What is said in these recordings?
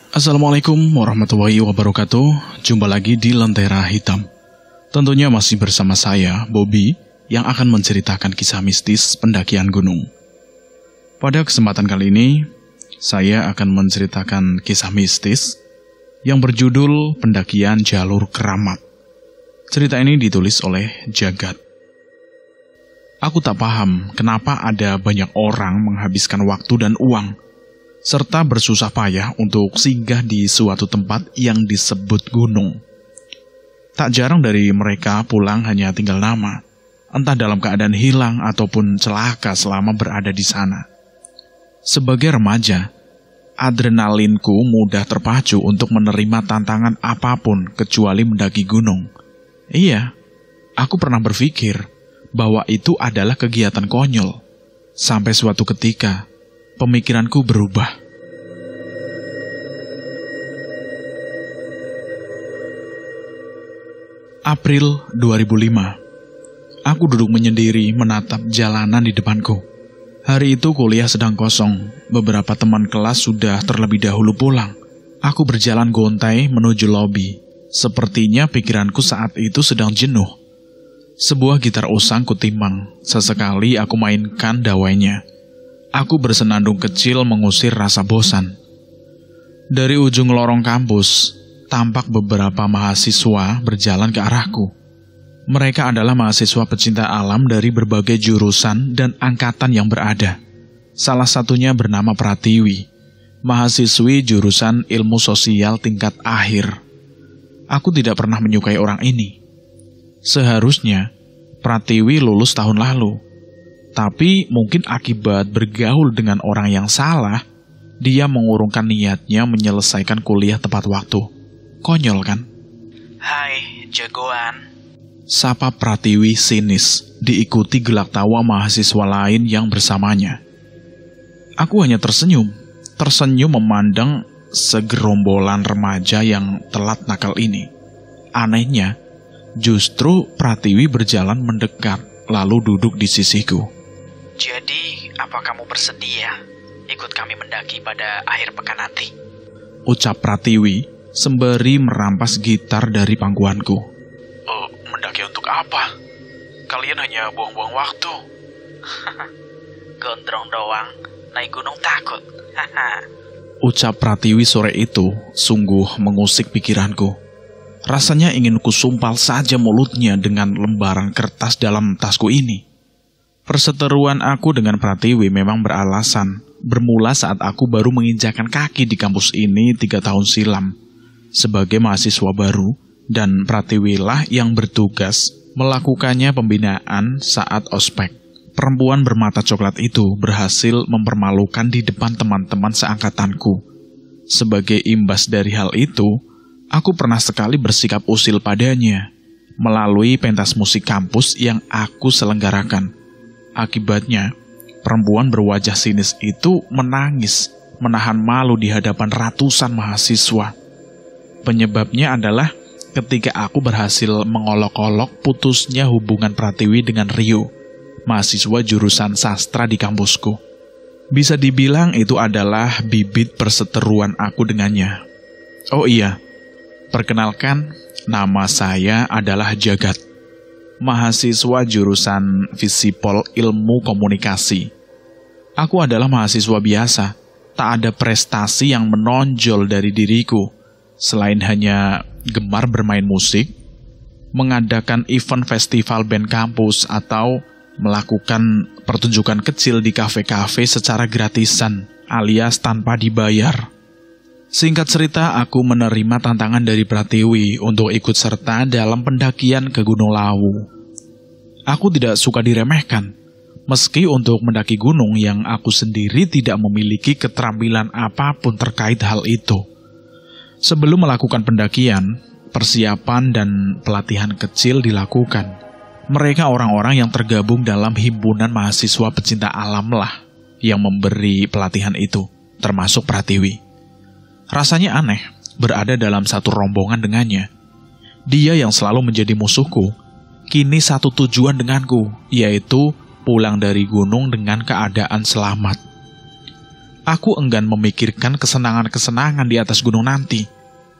Assalamualaikum warahmatullahi wabarakatuh. Jumpa lagi di Lentera Hitam. Tentunya masih bersama saya, Bobby, yang akan menceritakan kisah mistis pendakian gunung. Pada kesempatan kali ini, saya akan menceritakan kisah mistis yang berjudul Pendakian Jalur Keramat. Cerita ini ditulis oleh Jagat. Aku tak paham kenapa ada banyak orang menghabiskan waktu dan uang, serta bersusah payah untuk singgah di suatu tempat yang disebut gunung. Tak jarang dari mereka pulang hanya tinggal nama, entah dalam keadaan hilang ataupun celaka selama berada di sana. Sebagai remaja, adrenalinku mudah terpacu untuk menerima tantangan apapun kecuali mendaki gunung. Iya, aku pernah berpikir bahwa itu adalah kegiatan konyol. Sampai suatu ketika, pemikiranku berubah. April 2005. Aku duduk menyendiri menatap jalanan di depanku. Hari itu kuliah sedang kosong. Beberapa teman kelas sudah terlebih dahulu pulang. Aku berjalan gontai menuju lobi. Sepertinya pikiranku saat itu sedang jenuh. Sebuah gitar usang kutimbang. Sesekali aku mainkan dawainya. Aku bersenandung kecil mengusir rasa bosan. Dari ujung lorong kampus, tampak beberapa mahasiswa berjalan ke arahku. Mereka adalah mahasiswa pecinta alam dari berbagai jurusan dan angkatan yang berada. Salah satunya bernama Pratiwi, mahasiswi jurusan ilmu sosial tingkat akhir. Aku tidak pernah menyukai orang ini. Seharusnya, Pratiwi lulus tahun lalu. Tapi mungkin akibat bergaul dengan orang yang salah, dia mengurungkan niatnya menyelesaikan kuliah tepat waktu. Konyol kan? Hai, jagoan. Sapa Pratiwi sinis, diikuti gelak tawa mahasiswa lain yang bersamanya. Aku hanya tersenyum memandang segerombolan remaja yang telat nakal ini. Anehnya, justru Pratiwi berjalan mendekat, lalu duduk di sisiku. Jadi, apa kamu bersedia ikut kami mendaki pada akhir pekan nanti? Ucap Pratiwi sembari merampas gitar dari pangkuanku. Mendaki untuk apa? Kalian hanya buang-buang waktu. Gondrong doang, naik gunung takut. Ucap Pratiwi sore itu sungguh mengusik pikiranku. Rasanya ingin kusumpal saja mulutnya dengan lembaran kertas dalam tasku ini. Perseteruan aku dengan Pratiwi memang beralasan. Bermula saat aku baru menginjakkan kaki di kampus ini 3 tahun silam. Sebagai mahasiswa baru, dan Pratiwilah yang bertugas melakukannya pembinaan saat ospek. Perempuan bermata coklat itu berhasil mempermalukan di depan teman-teman seangkatanku. Sebagai imbas dari hal itu, aku pernah sekali bersikap usil padanya melalui pentas musik kampus yang aku selenggarakan. Akibatnya, perempuan berwajah sinis itu menangis, menahan malu di hadapan ratusan mahasiswa. Penyebabnya adalah ketika aku berhasil mengolok-olok putusnya hubungan Pratiwi dengan Rio, mahasiswa jurusan sastra di kampusku. Bisa dibilang itu adalah bibit perseteruan aku dengannya. Oh iya, perkenalkan, nama saya adalah Jagat, mahasiswa jurusan Visipol Ilmu Komunikasi. Aku adalah mahasiswa biasa, tak ada prestasi yang menonjol dari diriku, selain hanya gemar bermain musik, mengadakan event festival band kampus, atau melakukan pertunjukan kecil di kafe-kafe secara gratisan, alias tanpa dibayar. Singkat cerita, aku menerima tantangan dari Pratiwi untuk ikut serta dalam pendakian ke Gunung Lawu. Aku tidak suka diremehkan, meski untuk mendaki gunung yang aku sendiri tidak memiliki keterampilan apapun terkait hal itu. Sebelum melakukan pendakian, persiapan dan pelatihan kecil dilakukan. Mereka orang-orang yang tergabung dalam himpunan mahasiswa pecinta alam lah yang memberi pelatihan itu, termasuk Pratiwi. Rasanya aneh berada dalam satu rombongan dengannya. Dia yang selalu menjadi musuhku, kini satu tujuan denganku, yaitu pulang dari gunung dengan keadaan selamat. Aku enggan memikirkan kesenangan-kesenangan di atas gunung nanti.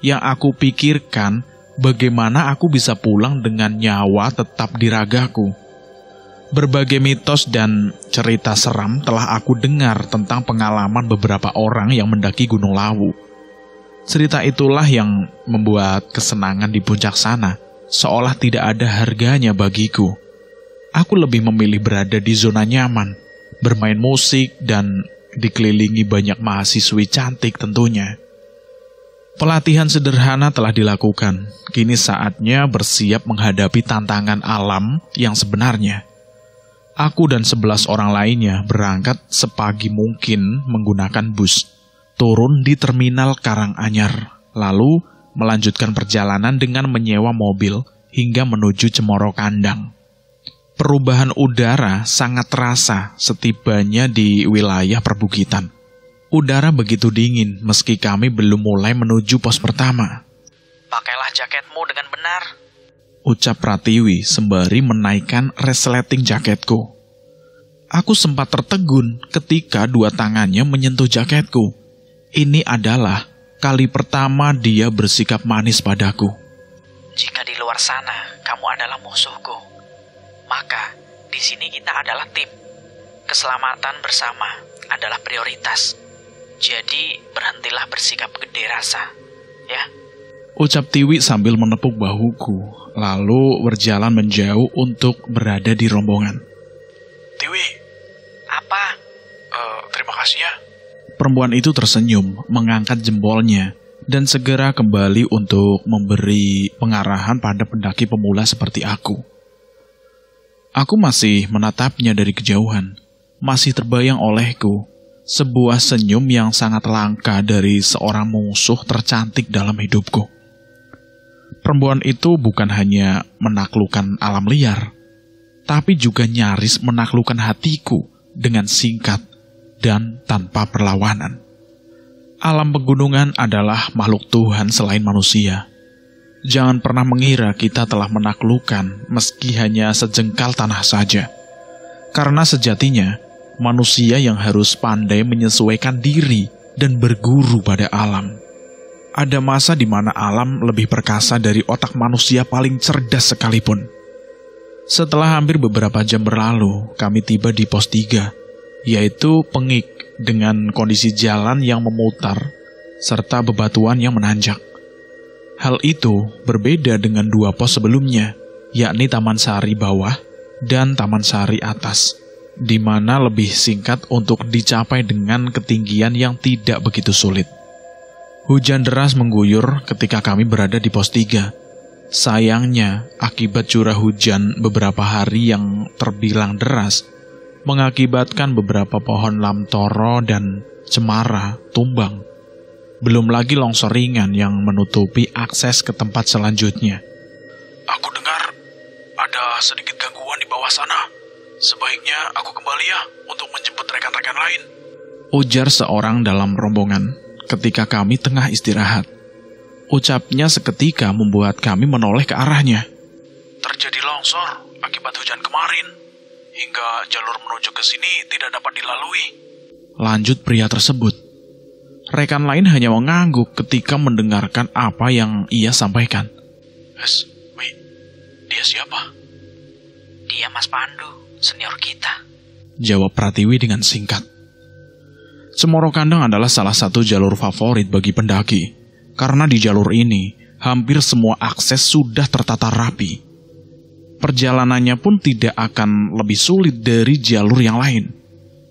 Yang aku pikirkan, bagaimana aku bisa pulang dengan nyawa tetap di ragaku. Berbagai mitos dan cerita seram telah aku dengar tentang pengalaman beberapa orang yang mendaki Gunung Lawu. Cerita itulah yang membuat kesenangan di puncak sana seolah tidak ada harganya bagiku. Aku lebih memilih berada di zona nyaman, bermain musik, dan dikelilingi banyak mahasiswi cantik tentunya. Pelatihan sederhana telah dilakukan, kini saatnya bersiap menghadapi tantangan alam yang sebenarnya. Aku dan 11 orang lainnya berangkat sepagi mungkin menggunakan bus, turun di terminal Karanganyar, lalu melanjutkan perjalanan dengan menyewa mobil hingga menuju Cemoro Kandang. Perubahan udara sangat terasa setibanya di wilayah perbukitan. Udara begitu dingin meski kami belum mulai menuju pos pertama. Pakailah jaketmu dengan benar, ucap Pratiwi sembari menaikkan resleting jaketku. Aku sempat tertegun ketika dua tangannya menyentuh jaketku. Ini adalah kali pertama dia bersikap manis padaku. Jika di luar sana kamu adalah musuhku, maka di sini kita adalah tim. Keselamatan bersama adalah prioritas. Jadi berhentilah bersikap gede rasa, ya. Ucap Tiwi sambil menepuk bahuku, lalu berjalan menjauh untuk berada di rombongan. Tiwi. Apa? Terima kasih ya. Perempuan itu tersenyum, mengangkat jempolnya, dan segera kembali untuk memberi pengarahan pada pendaki pemula seperti aku. Aku masih menatapnya dari kejauhan, masih terbayang olehku sebuah senyum yang sangat langka dari seorang musuh tercantik dalam hidupku. Perempuan itu bukan hanya menaklukkan alam liar, tapi juga nyaris menaklukkan hatiku dengan singkat dan tanpa perlawanan. Alam pegunungan adalah makhluk Tuhan selain manusia. Jangan pernah mengira kita telah menaklukkan meski hanya sejengkal tanah saja. Karena sejatinya, manusia yang harus pandai menyesuaikan diri dan berguru pada alam. Ada masa di mana alam lebih perkasa dari otak manusia paling cerdas sekalipun. Setelah hampir beberapa jam berlalu, kami tiba di pos 3, yaitu Pengik dengan kondisi jalan yang memutar, serta bebatuan yang menanjak. Hal itu berbeda dengan dua pos sebelumnya, yakni Taman Sari bawah dan Taman Sari atas, di mana lebih singkat untuk dicapai dengan ketinggian yang tidak begitu sulit. Hujan deras mengguyur ketika kami berada di pos 3. Sayangnya, akibat curah hujan beberapa hari yang terbilang deras, mengakibatkan beberapa pohon lamtoro dan cemara tumbang. Belum lagi longsor ringan yang menutupi akses ke tempat selanjutnya. Aku dengar ada sedikit gangguan di bawah sana. Sebaiknya aku kembali ya untuk menjemput rekan-rekan lain, ujar seorang dalam rombongan ketika kami tengah istirahat. Ucapnya seketika membuat kami menoleh ke arahnya. Terjadi longsor akibat hujan kemarin, hingga jalur menuju ke sini tidak dapat dilalui, lanjut pria tersebut. Rekan lain hanya mengangguk ketika mendengarkan apa yang ia sampaikan. Wei, dia siapa? Dia Mas Pandu, senior kita, jawab Pratiwi dengan singkat. Cemoro Kandang adalah salah satu jalur favorit bagi pendaki, karena di jalur ini hampir semua akses sudah tertata rapi. Perjalanannya pun tidak akan lebih sulit dari jalur yang lain.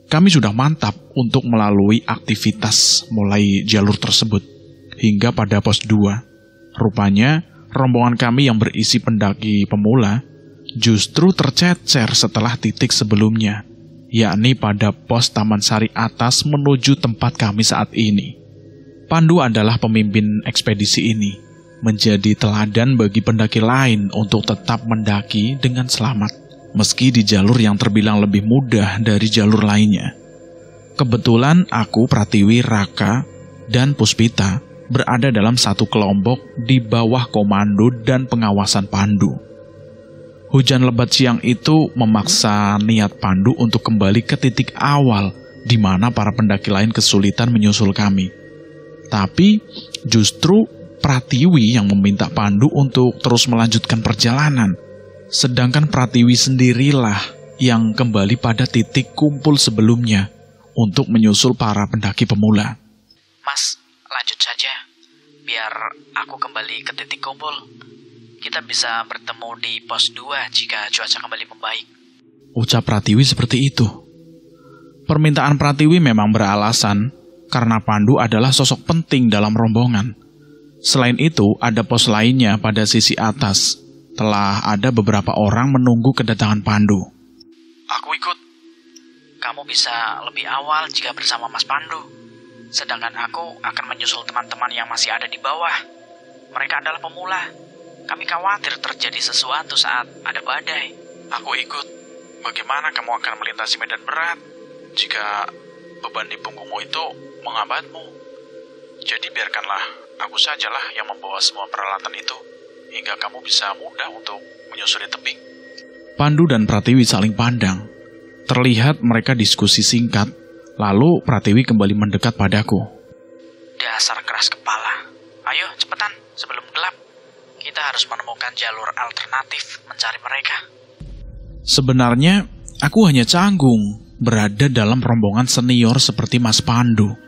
Kami sudah mantap untuk melalui aktivitas mulai jalur tersebut, hingga pada pos 2. Rupanya, rombongan kami yang berisi pendaki pemula justru tercecer setelah titik sebelumnya, yakni pada pos Taman Sari atas menuju tempat kami saat ini. Pandu adalah pemimpin ekspedisi ini, menjadi teladan bagi pendaki lain untuk tetap mendaki dengan selamat, meski di jalur yang terbilang lebih mudah dari jalur lainnya. Kebetulan aku, Pratiwi, Raka, dan Puspita berada dalam satu kelompok di bawah komando dan pengawasan Pandu. Hujan lebat siang itu memaksa niat Pandu untuk kembali ke titik awal di mana para pendaki lain kesulitan menyusul kami. Tapi justru Pratiwi yang meminta Pandu untuk terus melanjutkan perjalanan. Sedangkan Pratiwi sendirilah yang kembali pada titik kumpul sebelumnya untuk menyusul para pendaki pemula. Mas, lanjut saja. Biar aku kembali ke titik kumpul. Kita bisa bertemu di pos 2 jika cuaca kembali membaik. Ucap Pratiwi seperti itu. Permintaan Pratiwi memang beralasan karena Pandu adalah sosok penting dalam rombongan. Selain itu, ada pos lainnya pada sisi atas. Telah ada beberapa orang menunggu kedatangan Pandu. Aku ikut. Kamu bisa lebih awal jika bersama Mas Pandu. Sedangkan aku akan menyusul teman-teman yang masih ada di bawah. Mereka adalah pemula. Kami khawatir terjadi sesuatu saat ada badai. Aku ikut. Bagaimana kamu akan melintasi medan berat jika beban di punggungmu itu menghambatmu? Jadi biarkanlah aku sajalah yang membawa semua peralatan itu hingga kamu bisa mudah untuk menyusuri tebing. Pandu dan Pratiwi saling pandang. Terlihat mereka diskusi singkat, lalu Pratiwi kembali mendekat padaku. Dasar keras kepala. Ayo cepetan sebelum gelap. Kita harus menemukan jalur alternatif mencari mereka. Sebenarnya, aku hanya canggung berada dalam rombongan senior seperti Mas Pandu.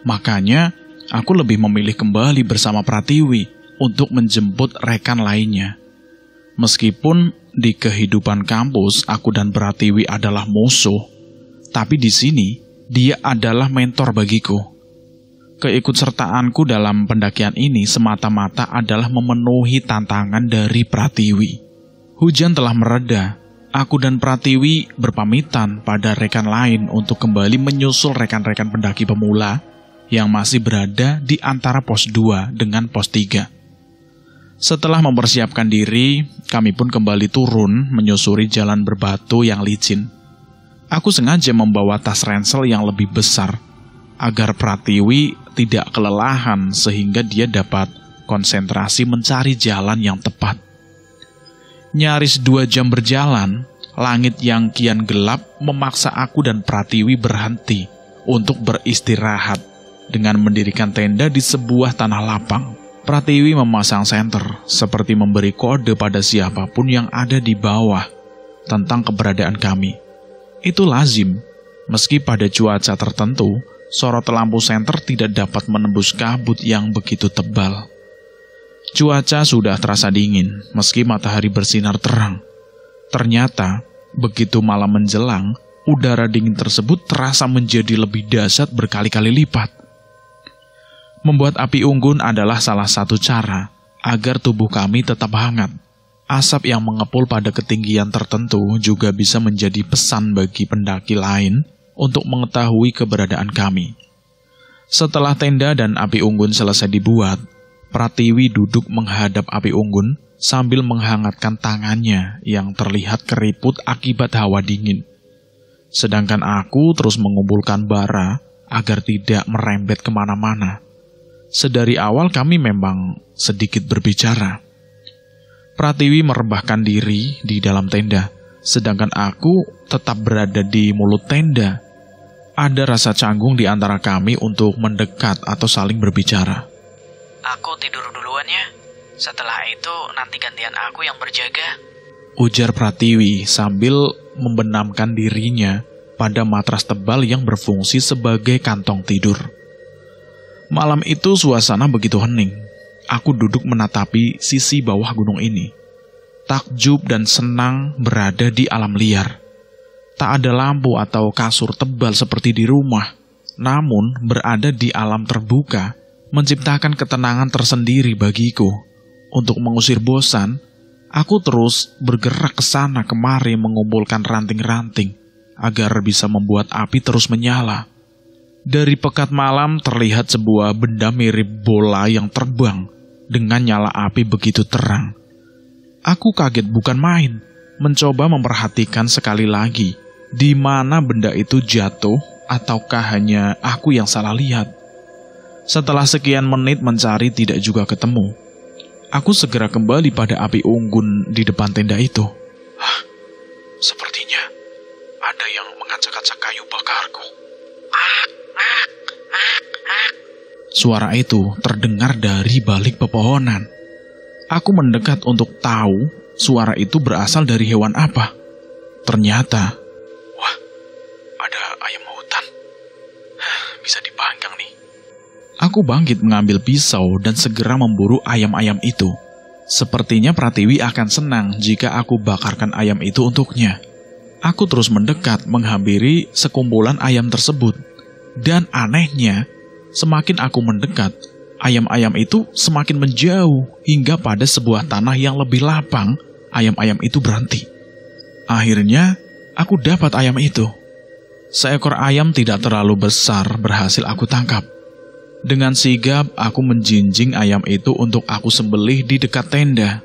Makanya, aku lebih memilih kembali bersama Pratiwi untuk menjemput rekan lainnya. Meskipun di kehidupan kampus, aku dan Pratiwi adalah musuh, tapi di sini, dia adalah mentor bagiku. Keikutsertaanku dalam pendakian ini semata-mata adalah memenuhi tantangan dari Pratiwi. Hujan telah mereda. Aku dan Pratiwi berpamitan pada rekan lain untuk kembali menyusul rekan-rekan pendaki pemula yang masih berada di antara pos 2 dengan pos 3. Setelah mempersiapkan diri, kami pun kembali turun menyusuri jalan berbatu yang licin. Aku sengaja membawa tas ransel yang lebih besar, agar Pratiwi tidak kelelahan sehingga dia dapat konsentrasi mencari jalan yang tepat. Nyaris 2 jam berjalan, langit yang kian gelap memaksa aku dan Pratiwi berhenti untuk beristirahat dengan mendirikan tenda di sebuah tanah lapang. Pratiwi memasang senter seperti memberi kode pada siapapun yang ada di bawah tentang keberadaan kami. Itu lazim, meski pada cuaca tertentu, sorot lampu senter tidak dapat menembus kabut yang begitu tebal. Cuaca sudah terasa dingin, meski matahari bersinar terang. Ternyata, begitu malam menjelang, udara dingin tersebut terasa menjadi lebih dahsyat berkali-kali lipat. Membuat api unggun adalah salah satu cara agar tubuh kami tetap hangat. Asap yang mengepul pada ketinggian tertentu juga bisa menjadi pesan bagi pendaki lain untuk mengetahui keberadaan kami. Setelah tenda dan api unggun selesai dibuat, Pratiwi duduk menghadap api unggun sambil menghangatkan tangannya yang terlihat keriput akibat hawa dingin. Sedangkan aku terus mengumpulkan bara agar tidak merembet kemana-mana. Sedari awal kami memang sedikit berbicara. Pratiwi merebahkan diri di dalam tenda, sedangkan aku tetap berada di mulut tenda. Ada rasa canggung di antara kami untuk mendekat atau saling berbicara. Aku tidur duluan ya. Setelah itu nanti gantian aku yang berjaga. Ujar Pratiwi sambil membenamkan dirinya pada matras tebal yang berfungsi sebagai kantong tidur. Malam itu suasana begitu hening. Aku duduk menatapi sisi bawah gunung ini. Takjub dan senang berada di alam liar. Tak ada lampu atau kasur tebal seperti di rumah. Namun berada di alam terbuka menciptakan ketenangan tersendiri bagiku. Untuk mengusir bosan, aku terus bergerak ke sana kemari mengumpulkan ranting-ranting agar bisa membuat api terus menyala. Dari pekat malam terlihat sebuah benda mirip bola yang terbang dengan nyala api begitu terang. Aku kaget bukan main, mencoba memperhatikan sekali lagi di mana benda itu jatuh ataukah hanya aku yang salah lihat. Setelah sekian menit mencari tidak juga ketemu, aku segera kembali pada api unggun di depan tenda itu. Sepertinya ada yang mengacak-acak kayu bakarku. Suara itu terdengar dari balik pepohonan. Aku mendekat untuk tahu suara itu berasal dari hewan apa. Ternyata, wah, ada ayam hutan. Bisa dipanggang nih. aku bangkit mengambil pisau dan segera memburu ayam-ayam itu. Sepertinya Pratiwi akan senang jika aku bakarkan ayam itu untuknya. Aku terus mendekat menghampiri sekumpulan ayam tersebut. Dan anehnya, semakin aku mendekat, ayam-ayam itu semakin menjauh hingga pada sebuah tanah yang lebih lapang, ayam-ayam itu berhenti. Akhirnya, aku dapat ayam itu. Seekor ayam tidak terlalu besar berhasil aku tangkap. Dengan sigap, aku menjinjing ayam itu untuk aku sembelih di dekat tenda.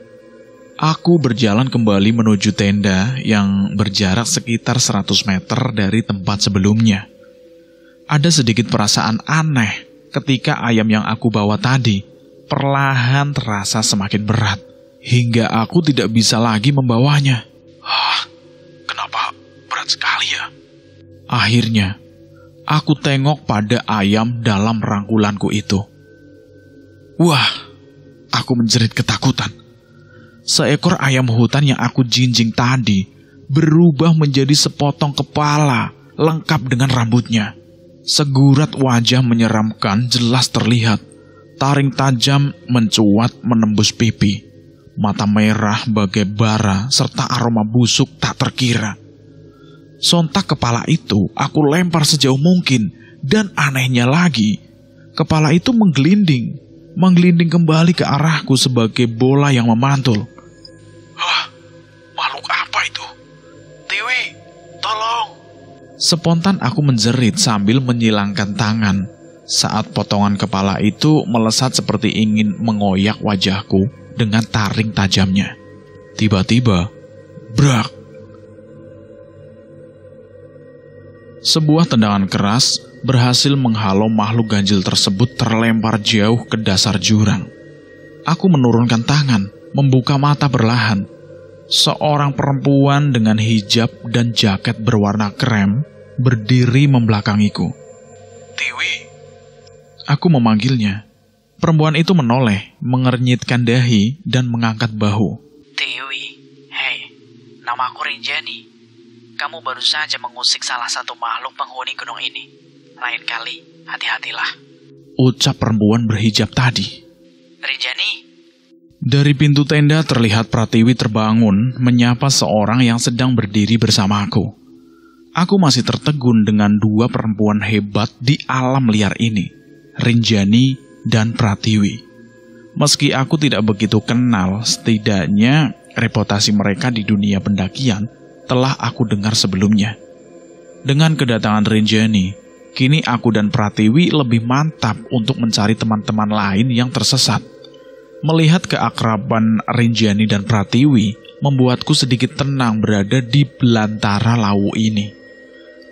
Aku berjalan kembali menuju tenda yang berjarak sekitar 100 meter dari tempat sebelumnya. Ada sedikit perasaan aneh ketika ayam yang aku bawa tadi perlahan terasa semakin berat, hingga aku tidak bisa lagi membawanya. Kenapa berat sekali ya? Akhirnya, aku tengok pada ayam dalam rangkulanku itu. Wah, aku menjerit ketakutan. Seekor ayam hutan yang aku jinjing tadi berubah menjadi sepotong kepala lengkap dengan rambutnya. Segurat wajah menyeramkan jelas terlihat. Taring tajam mencuat menembus pipi. Mata merah bagai bara serta aroma busuk tak terkira. Sontak kepala itu aku lempar sejauh mungkin, dan anehnya lagi, kepala itu menggelinding kembali ke arahku sebagai bola yang memantul. Makhluk apa itu? Tiwi, tolong! Spontan aku menjerit sambil menyilangkan tangan saat potongan kepala itu melesat seperti ingin mengoyak wajahku dengan taring tajamnya. Tiba-tiba, brak! Sebuah tendangan keras berhasil menghalau makhluk ganjil tersebut terlempar jauh ke dasar jurang. Aku menurunkan tangan, membuka mata perlahan. Seorang perempuan dengan hijab dan jaket berwarna krem berdiri membelakangiku. Tiwi. Aku memanggilnya. Perempuan itu menoleh, mengernyitkan dahi dan mengangkat bahu. Tiwi, hei, namaku Rinjani. Kamu baru saja mengusik salah satu makhluk penghuni gunung ini. Lain kali, hati-hatilah. Ucap perempuan berhijab tadi. Rinjani. Dari pintu tenda terlihat Pratiwi terbangun menyapa seorang yang sedang berdiri bersama aku. Aku masih tertegun dengan dua perempuan hebat di alam liar ini, Rinjani dan Pratiwi. Meski aku tidak begitu kenal, setidaknya reputasi mereka di dunia pendakian telah aku dengar sebelumnya. Dengan kedatangan Rinjani, kini aku dan Pratiwi lebih mantap untuk mencari teman-teman lain yang tersesat. Melihat keakraban Rinjani dan Pratiwi membuatku sedikit tenang berada di belantara lawu ini.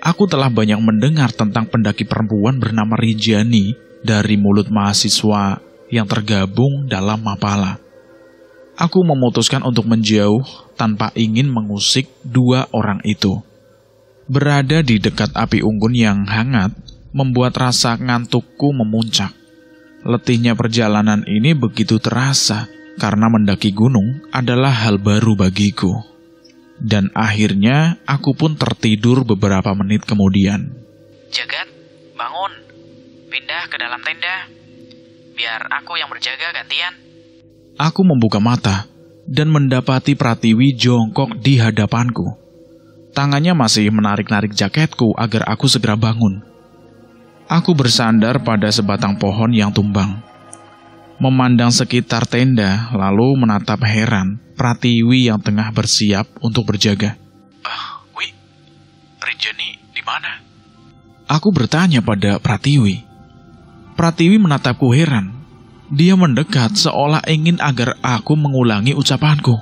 Aku telah banyak mendengar tentang pendaki perempuan bernama Rinjani dari mulut mahasiswa yang tergabung dalam Mapala. Aku memutuskan untuk menjauh tanpa ingin mengusik dua orang itu. Berada di dekat api unggun yang hangat membuat rasa ngantukku memuncak. Letihnya perjalanan ini begitu terasa karena mendaki gunung adalah hal baru bagiku. Dan akhirnya aku pun tertidur beberapa menit kemudian. Jagat, bangun. Pindah ke dalam tenda. Biar aku yang berjaga gantian. Aku membuka mata dan mendapati Pratiwi jongkok di hadapanku. Tangannya masih menarik-narik jaketku agar aku segera bangun. Aku bersandar pada sebatang pohon yang tumbang. Memandang sekitar tenda, lalu menatap heran Pratiwi yang tengah bersiap untuk berjaga. Rinjani di mana? Aku bertanya pada Pratiwi. Pratiwi menatapku heran. Dia mendekat seolah ingin agar aku mengulangi ucapanku.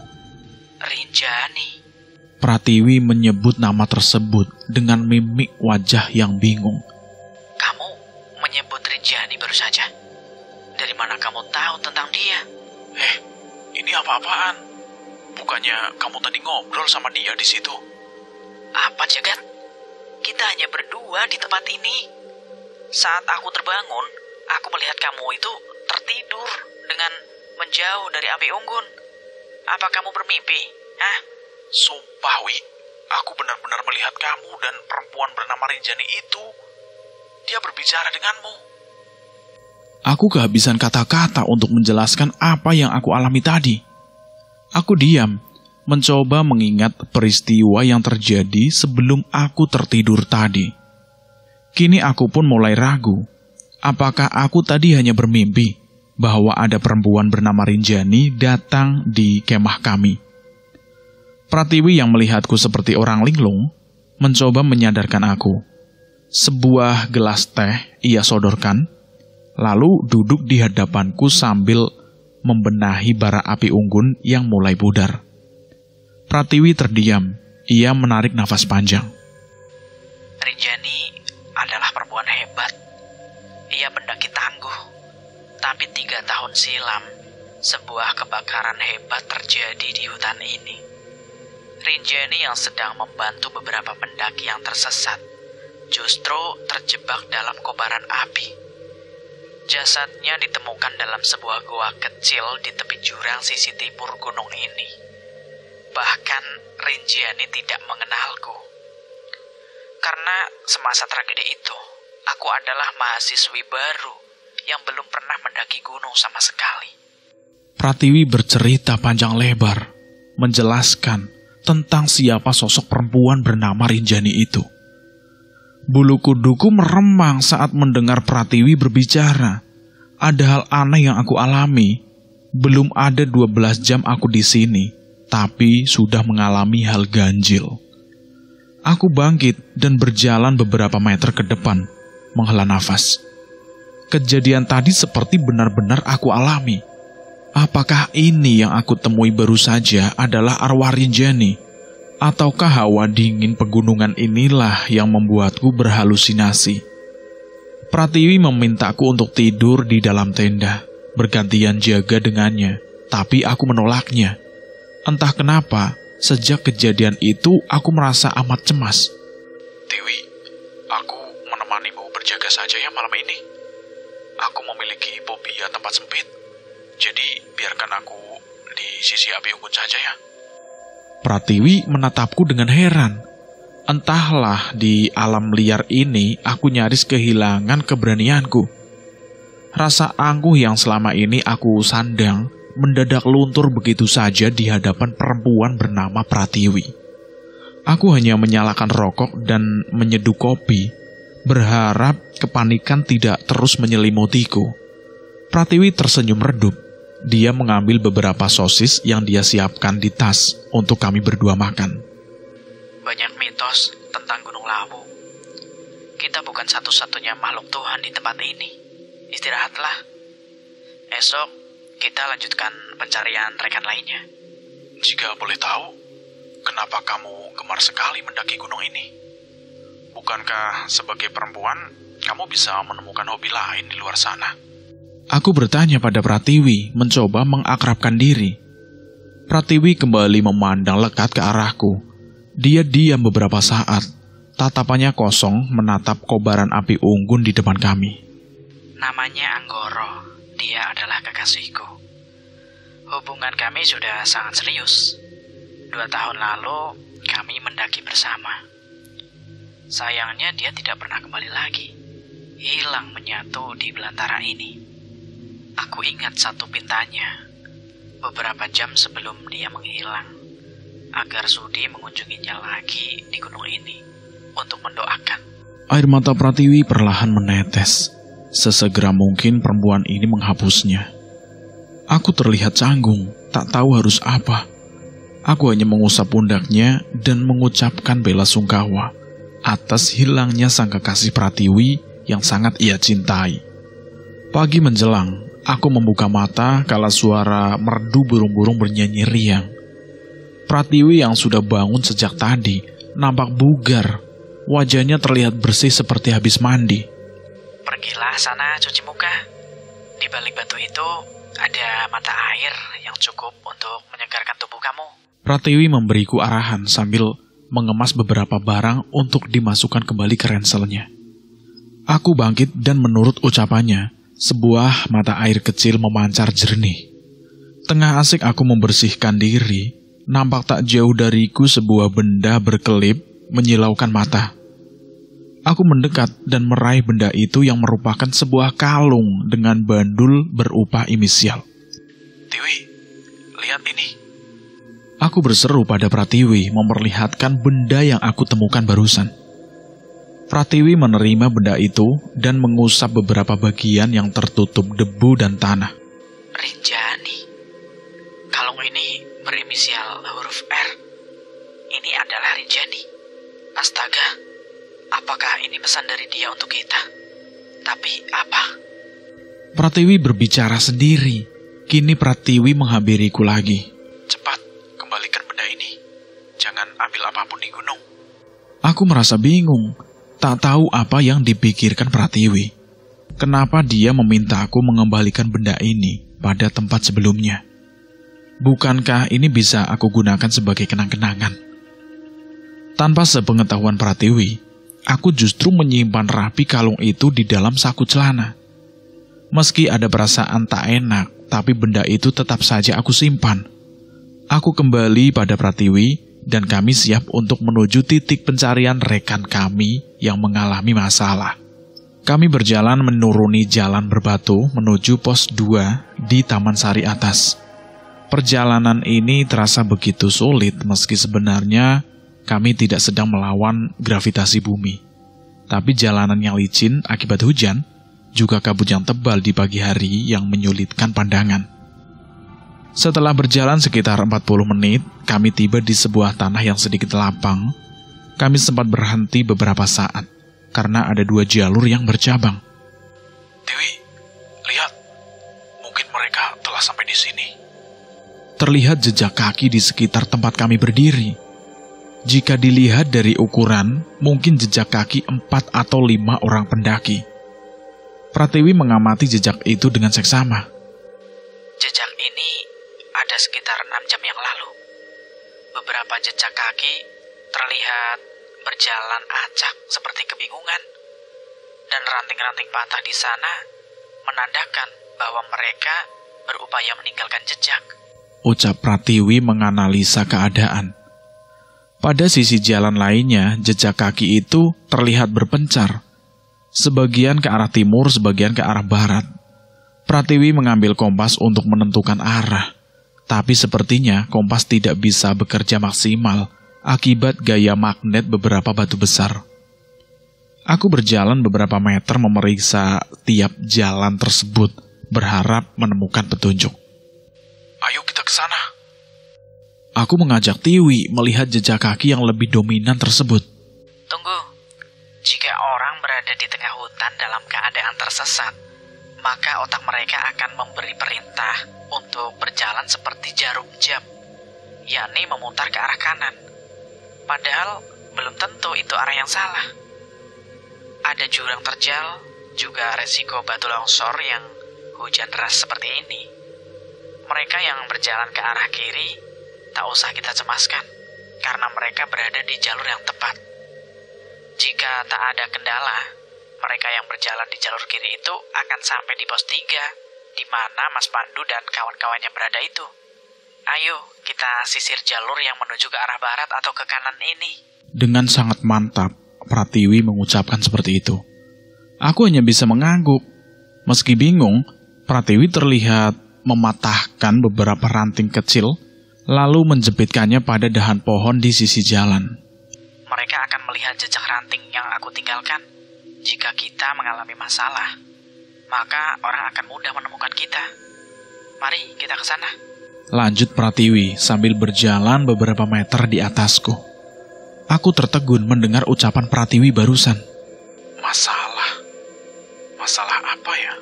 Rinjani. Pratiwi menyebut nama tersebut dengan mimik wajah yang bingung. Kamu menyebut Rinjani baru saja. Dari mana kamu tahu tentang dia? Ini apa-apaan? Bukannya kamu tadi ngobrol sama dia di situ? Apa, Jagat? Kita hanya berdua di tempat ini. Saat aku terbangun, aku melihat kamu itu tertidur dengan menjauh dari api unggun. Apa kamu bermimpi? Hah? Sumpah, Wi. Aku benar-benar melihat kamu dan perempuan bernama Rinjani itu. Dia berbicara denganmu. Aku kehabisan kata-kata untuk menjelaskan apa yang aku alami tadi. Aku diam, mencoba mengingat peristiwa yang terjadi sebelum aku tertidur tadi. Kini aku pun mulai ragu. Apakah aku tadi hanya bermimpi bahwa ada perempuan bernama Rinjani datang di kemah kami? Pratiwi yang melihatku seperti orang linglung mencoba menyadarkan aku. Sebuah gelas teh ia sodorkan, lalu duduk di hadapanku sambil membenahi bara api unggun yang mulai pudar. Pratiwi terdiam, ia menarik nafas panjang. Rinjani adalah perempuan hebat. Ia pendaki tangguh. Tapi 3 tahun silam, sebuah kebakaran hebat terjadi di hutan ini. Rinjani yang sedang membantu beberapa pendaki yang tersesat, justru terjebak dalam kobaran api. Jasadnya ditemukan dalam sebuah gua kecil di tepi jurang sisi timur gunung ini. Bahkan Rinjani tidak mengenalku. Karena semasa tragedi itu, aku adalah mahasiswi baru yang belum pernah mendaki gunung sama sekali. Pratiwi bercerita panjang lebar, menjelaskan tentang siapa sosok perempuan bernama Rinjani itu. Bulu kuduku meremang saat mendengar Pratiwi berbicara. Ada hal aneh yang aku alami. Belum ada 12 jam aku di sini, tapi sudah mengalami hal ganjil. Aku bangkit dan berjalan beberapa meter ke depan, menghela nafas. Kejadian tadi seperti benar-benar aku alami. Apakah ini yang aku temui baru saja adalah arwah Rinjani? Ataukah hawa dingin pegunungan inilah yang membuatku berhalusinasi? Pratiwi memintaku untuk tidur di dalam tenda, bergantian jaga dengannya, tapi aku menolaknya. Entah kenapa, sejak kejadian itu aku merasa amat cemas. Tiwi, aku menemanimu berjaga saja ya malam ini. Aku memiliki fobia tempat sempit. Jadi biarkan aku di sisi api unggun saja ya. Pratiwi menatapku dengan heran. Entahlah di alam liar ini aku nyaris kehilangan keberanianku. Rasa angkuh yang selama ini aku sandang mendadak luntur begitu saja di hadapan perempuan bernama Pratiwi. Aku hanya menyalakan rokok dan menyeduh kopi, berharap kepanikan tidak terus menyelimutiku. Pratiwi tersenyum redup. Dia mengambil beberapa sosis yang dia siapkan di tas untuk kami berdua makan. Banyak mitos tentang Gunung Lawu. Kita bukan satu-satunya makhluk Tuhan di tempat ini. Istirahatlah. Esok kita lanjutkan pencarian rekan lainnya. Jika boleh tahu, kenapa kamu gemar sekali mendaki gunung ini? Bukankah sebagai perempuan, kamu bisa menemukan hobi lain di luar sana? Aku bertanya pada Pratiwi, mencoba mengakrabkan diri. Pratiwi kembali memandang lekat ke arahku. Dia diam beberapa saat, tatapannya kosong menatap kobaran api unggun di depan kami. Namanya Anggoro, dia adalah kekasihku. Hubungan kami sudah sangat serius. 2 tahun lalu, kami mendaki bersama. Sayangnya dia tidak pernah kembali lagi. Hilang menyatu di belantara ini. Aku ingat satu pintanya, beberapa jam sebelum dia menghilang, agar sudi mengunjunginya lagi di gunung ini untuk mendoakan. Air mata Pratiwi perlahan menetes. Sesegera mungkin perempuan ini menghapusnya. Aku terlihat canggung, tak tahu harus apa. Aku hanya mengusap pundaknya dan mengucapkan bela sungkawa atas hilangnya sang kekasih Pratiwi yang sangat ia cintai. Pagi menjelang, aku membuka mata kala suara merdu burung-burung bernyanyi riang. Pratiwi yang sudah bangun sejak tadi nampak bugar. Wajahnya terlihat bersih seperti habis mandi. Pergilah sana cuci muka. Di balik batu itu ada mata air yang cukup untuk menyegarkan tubuh kamu. Pratiwi memberiku arahan sambil mengemas beberapa barang untuk dimasukkan kembali ke ranselnya. Aku bangkit dan menurut ucapannya, Sebuah mata air kecil memancar jernih. Tengah asik aku membersihkan diri, nampak tak jauh dariku sebuah benda berkelip menyilaukan mata. Aku mendekat dan meraih benda itu yang merupakan sebuah kalung dengan bandul berupa inisial. Tiwi, lihat ini. Aku berseru pada Pratiwi memperlihatkan benda yang aku temukan barusan. Pratiwi menerima benda itu dan mengusap beberapa bagian yang tertutup debu dan tanah. Rinjani. Kalung ini berinisial huruf R. Ini adalah Rinjani. Astaga, apakah ini pesan dari dia untuk kita? Tapi apa? Pratiwi berbicara sendiri. Kini Pratiwi menghampiriku lagi. Cepat, kembalikan benda ini. Jangan ambil apapun di gunung. Aku merasa bingung. Tak tahu apa yang dipikirkan Pratiwi. Kenapa dia meminta aku mengembalikan benda ini pada tempat sebelumnya? Bukankah ini bisa aku gunakan sebagai kenang-kenangan? Tanpa sepengetahuan Pratiwi, aku justru menyimpan rapi kalung itu di dalam saku celana. Meski ada perasaan tak enak, tapi benda itu tetap saja aku simpan. Aku kembali pada Pratiwi, dan kami siap untuk menuju titik pencarian rekan kami yang mengalami masalah. Kami berjalan menuruni jalan berbatu menuju pos 2 di Taman Sari Atas. Perjalanan ini terasa begitu sulit meski sebenarnya kami tidak sedang melawan gravitasi bumi. Tapi jalanan yang licin akibat hujan, juga kabut yang tebal di pagi hari yang menyulitkan pandangan. Setelah berjalan sekitar 40 menit, kami tiba di sebuah tanah yang sedikit lapang. Kami sempat berhenti beberapa saat, karena ada 2 jalur yang bercabang. Dewi, lihat. Mungkin mereka telah sampai di sini. Terlihat jejak kaki di sekitar tempat kami berdiri. Jika dilihat dari ukuran, mungkin jejak kaki 4 atau 5 orang pendaki. Pratiwi mengamati jejak itu dengan seksama. Jejak ini ada sekitar 6 jam yang lalu. Beberapa jejak kaki terlihat berjalan acak seperti kebingungan. Dan ranting-ranting patah di sana menandakan bahwa mereka berupaya meninggalkan jejak. Ucap Pratiwi menganalisa keadaan. Pada sisi jalan lainnya, jejak kaki itu terlihat berpencar. Sebagian ke arah timur, sebagian ke arah barat. Pratiwi mengambil kompas untuk menentukan arah. Tapi sepertinya kompas tidak bisa bekerja maksimal akibat gaya magnet beberapa batu besar. Aku berjalan beberapa meter memeriksa tiap jalan tersebut, berharap menemukan petunjuk. Ayo kita ke sana. Aku mengajak Tiwi melihat jejak kaki yang lebih dominan tersebut. Tunggu, jika orang berada di tengah hutan dalam keadaan tersesat, maka otak mereka akan memberi perintah untuk berjalan seperti jarum jam, yakni memutar ke arah kanan. Padahal belum tentu itu arah yang salah. Ada jurang terjal, juga resiko batu longsor yang hujan deras seperti ini. Mereka yang berjalan ke arah kiri, tak usah kita cemaskan, karena mereka berada di jalur yang tepat. Jika tak ada kendala, mereka yang berjalan di jalur kiri itu akan sampai di pos 3, di mana Mas Pandu dan kawan-kawannya berada itu. Ayo, kita sisir jalur yang menuju ke arah barat atau ke kanan ini. Dengan sangat mantap, Pratiwi mengucapkan seperti itu. Aku hanya bisa mengangguk. Meski bingung, Pratiwi terlihat mematahkan beberapa ranting kecil, lalu menjepitkannya pada dahan pohon di sisi jalan. Mereka akan melihat jejak ranting yang aku tinggalkan. Jika kita mengalami masalah, maka orang akan mudah menemukan kita. Mari kita ke sana. Lanjut Pratiwi sambil berjalan beberapa meter di atasku. Aku tertegun mendengar ucapan Pratiwi barusan. Masalah? Masalah apa ya?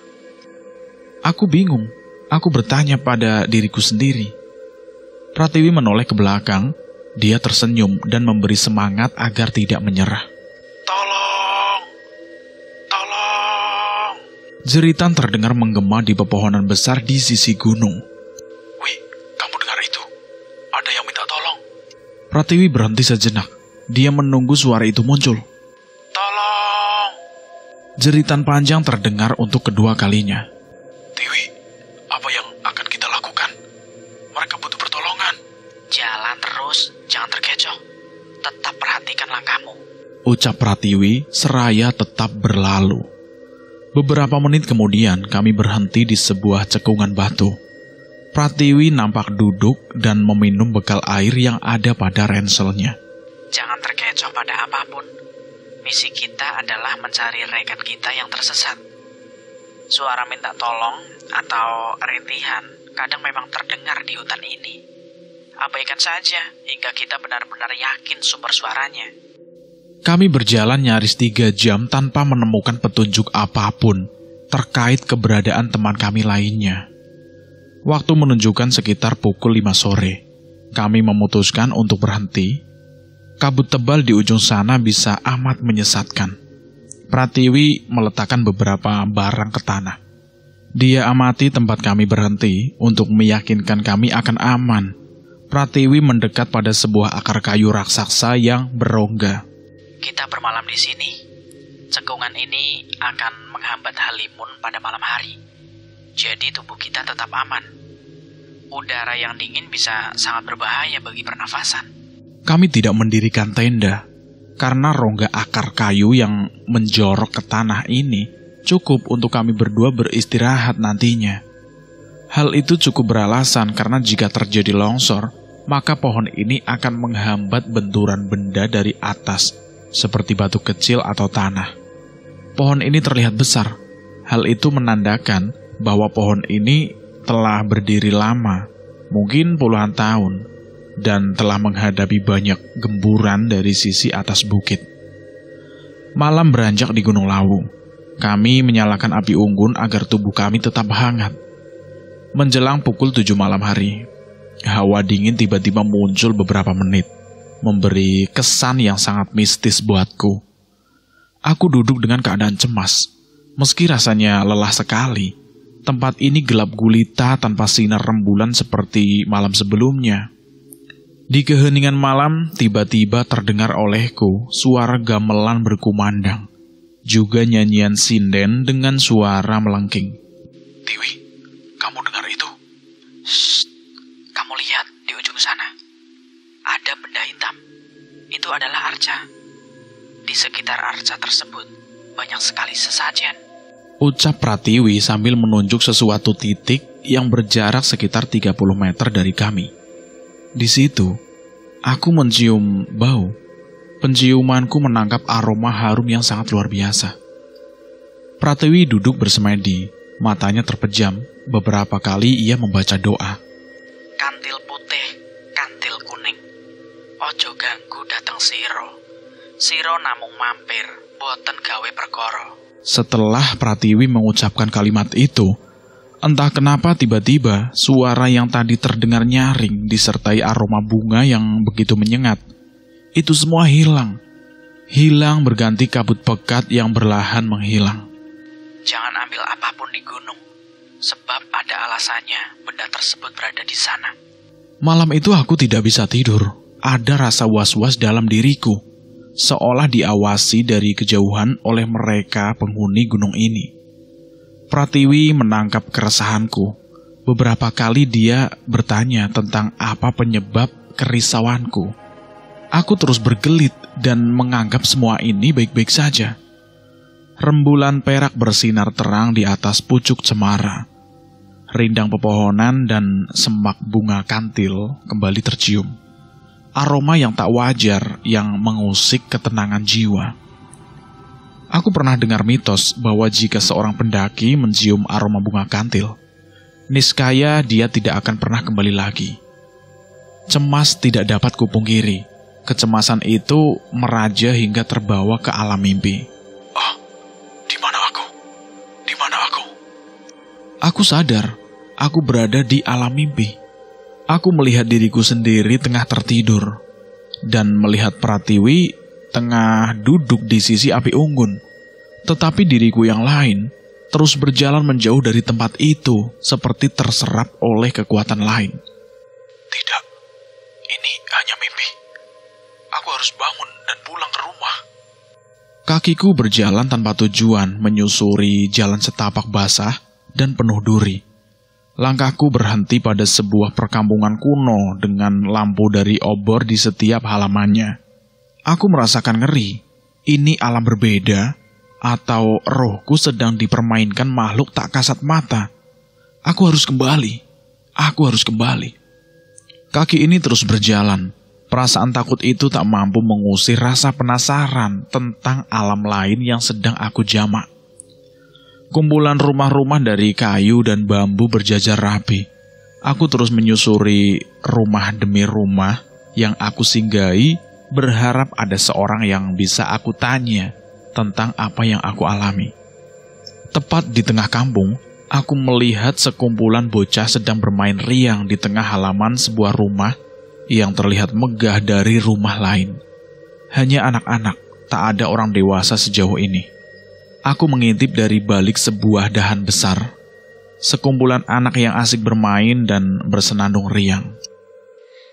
Aku bingung. Aku bertanya pada diriku sendiri. Pratiwi menoleh ke belakang. Dia tersenyum dan memberi semangat agar tidak menyerah. Tolong! Tolong! Jeritan terdengar menggema di pepohonan besar di sisi gunung. Wih, kamu dengar itu? Ada yang minta tolong. Pratiwi berhenti sejenak. Dia menunggu suara itu muncul. Tolong! Jeritan panjang terdengar untuk kedua kalinya. Tiwi, apa yang akan kita lakukan? Mereka butuh pertolongan. Jalan terus, jangan terkecoh. Tetap perhatikan langkahmu. Ucap Pratiwi seraya tetap berlalu. Beberapa menit kemudian kami berhenti di sebuah cekungan batu. Pratiwi nampak duduk dan meminum bekal air yang ada pada ranselnya. Jangan terkecoh pada apapun. Misi kita adalah mencari rekan kita yang tersesat. Suara minta tolong atau rintihan kadang memang terdengar di hutan ini. Abaikan saja hingga kita benar-benar yakin sumber suaranya. Kami berjalan nyaris 3 jam tanpa menemukan petunjuk apapun terkait keberadaan teman kami lainnya. Waktu menunjukkan sekitar pukul 5 sore. Kami memutuskan untuk berhenti. Kabut tebal di ujung sana bisa amat menyesatkan. Pratiwi meletakkan beberapa barang ke tanah. Dia amati tempat kami berhenti untuk meyakinkan kami akan aman. Pratiwi mendekat pada sebuah akar kayu raksasa yang berongga. Kita bermalam di sini. Cekungan ini akan menghambat halimun pada malam hari. Jadi tubuh kita tetap aman. Udara yang dingin bisa sangat berbahaya bagi pernafasan. Kami tidak mendirikan tenda, karena rongga akar kayu yang menjorok ke tanah ini cukup untuk kami berdua beristirahat nantinya. Hal itu cukup beralasan karena jika terjadi longsor, maka pohon ini akan menghambat benturan benda dari atas, seperti batu kecil atau tanah. Pohon ini terlihat besar. Hal itu menandakan bahwa pohon ini telah berdiri lama, mungkin puluhan tahun, dan telah menghadapi banyak gemburan dari sisi atas bukit. Malam beranjak di Gunung Lawu. Kami menyalakan api unggun agar tubuh kami tetap hangat. Menjelang pukul 7 malam hari, hawa dingin tiba-tiba muncul beberapa menit, memberi kesan yang sangat mistis buatku. Aku duduk dengan keadaan cemas. Meski rasanya lelah sekali, tempat ini gelap gulita tanpa sinar rembulan seperti malam sebelumnya. Di keheningan malam, tiba-tiba terdengar olehku suara gamelan berkumandang, juga nyanyian sinden dengan suara melengking. Tiwi, kamu dengar itu? Shh, kamu lihat di ujung sana. Ada benda hitam. Itu adalah arca. Di sekitar arca tersebut, banyak sekali sesajen. Ucap Pratiwi sambil menunjuk sesuatu titik yang berjarak sekitar 30 meter dari kami. Di situ, aku mencium bau. Penciumanku menangkap aroma harum yang sangat luar biasa. Pratiwi duduk bersemedi, matanya terpejam. Beberapa kali ia membaca doa. Kantil putih, kantil kuning. Ojo ganggu dateng siro. Siro namung mampir, boten gawe perkara. Setelah Pratiwi mengucapkan kalimat itu, entah kenapa tiba-tiba suara yang tadi terdengar nyaring disertai aroma bunga yang begitu menyengat. Itu semua hilang. Hilang berganti kabut pekat yang berlahan menghilang. Jangan ambil apapun di gunung, sebab ada alasannya benda tersebut berada di sana. Malam itu aku tidak bisa tidur. Ada rasa was-was dalam diriku, seolah diawasi dari kejauhan oleh mereka penghuni gunung ini. Pratiwi menangkap keresahanku. Beberapa kali dia bertanya tentang apa penyebab kerisauanku. Aku terus bergelit dan menganggap semua ini baik-baik saja. Rembulan perak bersinar terang di atas pucuk cemara. Rindang pepohonan dan semak bunga kantil kembali tercium. Aroma yang tak wajar yang mengusik ketenangan jiwa. Aku pernah dengar mitos bahwa jika seorang pendaki mencium aroma bunga kantil, niscaya dia tidak akan pernah kembali lagi. Cemas tidak dapat kupungkiri. Kecemasan itu meraja hingga terbawa ke alam mimpi. Oh, di mana aku? Di mana aku? Aku sadar, aku berada di alam mimpi. Aku melihat diriku sendiri tengah tertidur, dan melihat Pratiwi tengah duduk di sisi api unggun. Tetapi diriku yang lain terus berjalan menjauh dari tempat itu, seperti terserap oleh kekuatan lain. Tidak, ini hanya mimpi. Aku harus bangun dan pulang ke rumah. Kakiku berjalan tanpa tujuan menyusuri jalan setapak basah dan penuh duri. Langkahku berhenti pada sebuah perkampungan kuno dengan lampu dari obor di setiap halamannya. Aku merasakan ngeri. Ini alam berbeda atau rohku sedang dipermainkan makhluk tak kasat mata. Aku harus kembali. Kaki ini terus berjalan. Perasaan takut itu tak mampu mengusir rasa penasaran tentang alam lain yang sedang aku jamak. Kumpulan rumah-rumah dari kayu dan bambu berjajar rapi. Aku terus menyusuri rumah demi rumah yang aku singgahi, berharap ada seorang yang bisa aku tanya tentang apa yang aku alami. Tepat di tengah kampung, aku melihat sekumpulan bocah sedang bermain riang di tengah halaman sebuah rumah yang terlihat megah dari rumah lain. Hanya anak-anak, tak ada orang dewasa sejauh ini. Aku mengintip dari balik sebuah dahan besar. Sekumpulan anak yang asik bermain dan bersenandung riang.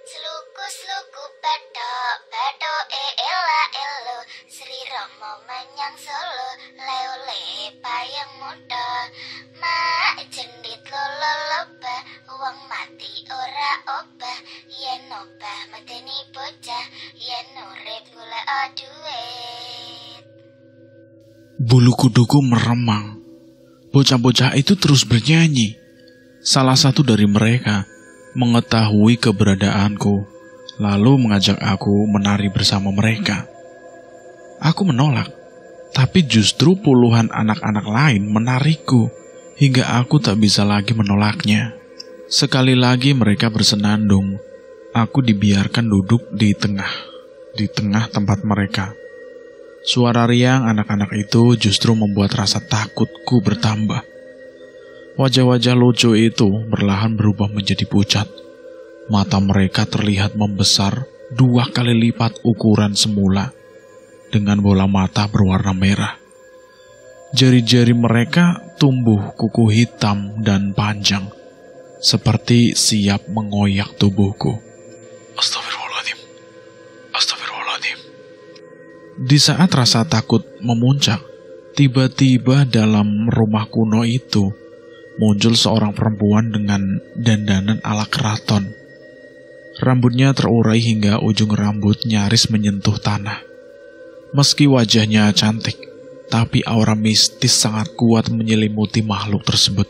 Sluku-sluku bato ela elo, Sri Rama menyang Solo, leo-le payang muda, mak jendit lolo loba, wong mati ora obah, yen obah medeni bocah, yen urip golek duit. Bulu kuduku meremang. Bocah-bocah itu terus bernyanyi. Salah satu dari mereka mengetahui keberadaanku, lalu mengajak aku menari bersama mereka. Aku menolak, tapi justru puluhan anak-anak lain menarikku, hingga aku tak bisa lagi menolaknya. Sekali lagi mereka bersenandung, aku dibiarkan duduk di tengah tempat mereka. Suara riang anak-anak itu justru membuat rasa takutku bertambah. Wajah-wajah lucu itu perlahan berubah menjadi pucat. Mata mereka terlihat membesar 2 kali lipat ukuran semula, dengan bola mata berwarna merah. Jari-jari mereka tumbuh kuku hitam dan panjang, seperti siap mengoyak tubuhku. Astagfirullahaladzim. Di saat rasa takut memuncak, tiba-tiba dalam rumah kuno itu muncul seorang perempuan dengan dandanan ala keraton. Rambutnya terurai hingga ujung rambut nyaris menyentuh tanah. Meski wajahnya cantik, tapi aura mistis sangat kuat menyelimuti makhluk tersebut.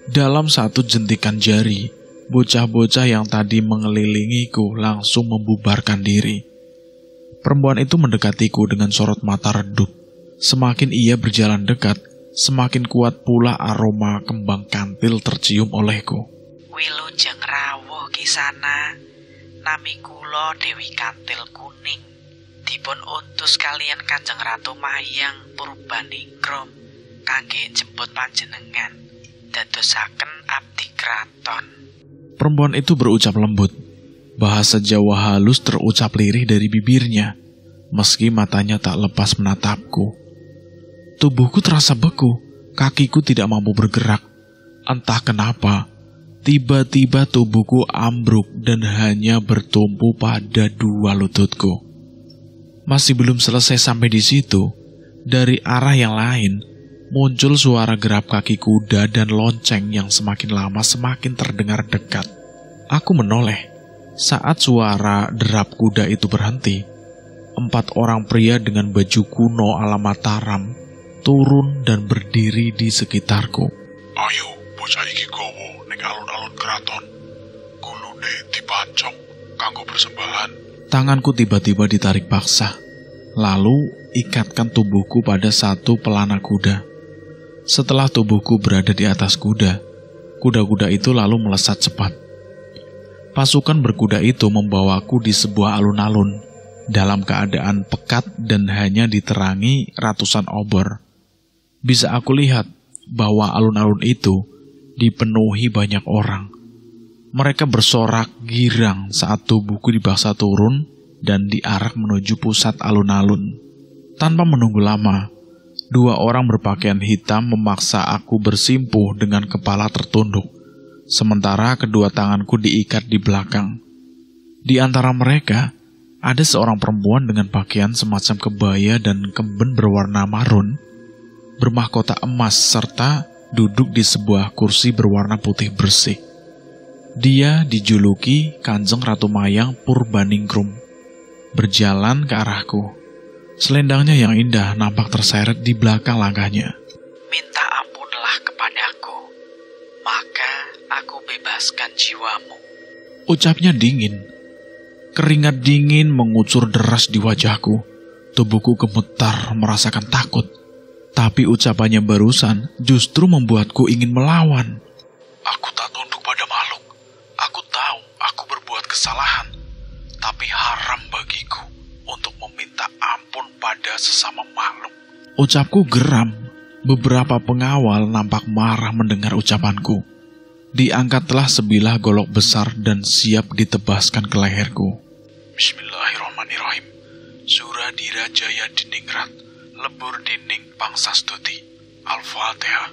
Dalam satu jentikan jari, bocah-bocah yang tadi mengelilingiku langsung membubarkan diri. Perempuan itu mendekatiku dengan sorot mata redup. Semakin ia berjalan dekat, semakin kuat pula aroma kembang kantil tercium olehku. Wilujeng rawuh kisana, nami kula Dewi Kantil Kuning. Dipun utus kalian Kanjeng Ratu Mahyang Purbaningrum kangge jemput panjenengan dadosaken abdi kraton. Perempuan itu berucap lembut. Bahasa Jawa halus terucap lirih dari bibirnya, meski matanya tak lepas menatapku. Tubuhku terasa beku, kakiku tidak mampu bergerak. Entah kenapa, tiba-tiba tubuhku ambruk dan hanya bertumpu pada 2 lututku. Masih belum selesai sampai di situ, dari arah yang lain, muncul suara gerap kaki kuda dan lonceng yang semakin lama semakin terdengar dekat. Aku menoleh. Saat suara derap kuda itu berhenti, 4 orang pria dengan baju kuno ala Mataram turun dan berdiri di sekitarku. Ayo, bocah iki gowo ning alun-alun kraton. Gulune dipancong kanggo persembahan. Tanganku tiba-tiba ditarik paksa, lalu ikatkan tubuhku pada satu pelana kuda. Setelah tubuhku berada di atas kuda, kuda-kuda itu lalu melesat cepat. Pasukan berkuda itu membawaku di sebuah alun-alun, dalam keadaan pekat dan hanya diterangi ratusan obor. Bisa aku lihat bahwa alun-alun itu dipenuhi banyak orang. Mereka bersorak girang saat tubuhku dipaksa turun dan diarak menuju pusat alun-alun. Tanpa menunggu lama, 2 orang berpakaian hitam memaksa aku bersimpuh dengan kepala tertunduk. Sementara kedua tanganku diikat di belakang. Di antara mereka, Ada seorang perempuan dengan pakaian semacam kebaya dan kemben berwarna marun, bermahkota emas serta duduk di sebuah kursi berwarna putih bersih. Dia dijuluki Kanjeng Ratu Mayang Purbaningrum, berjalan ke arahku. Selendangnya yang indah nampak terseret di belakang langkahnya. Minta ampunlah kepadaku, maka aku bebaskan jiwamu. Ucapnya dingin. Keringat dingin mengucur deras di wajahku. Tubuhku gemetar merasakan takut. Tapi ucapannya barusan justru membuatku ingin melawan. Aku tak tunduk pada makhluk. Aku tahu aku berbuat kesalahan. Tapi haram bagiku untuk meminta ampun pada sesama makhluk. Ucapku geram. Beberapa pengawal nampak marah mendengar ucapanku. Diangkatlah sebilah golok besar dan siap ditebaskan ke leherku. Bismillahirrahmanirrahim. Suradira Jaya Diningrat, Lebur Dining Pangsastuti. Al-Fatihah.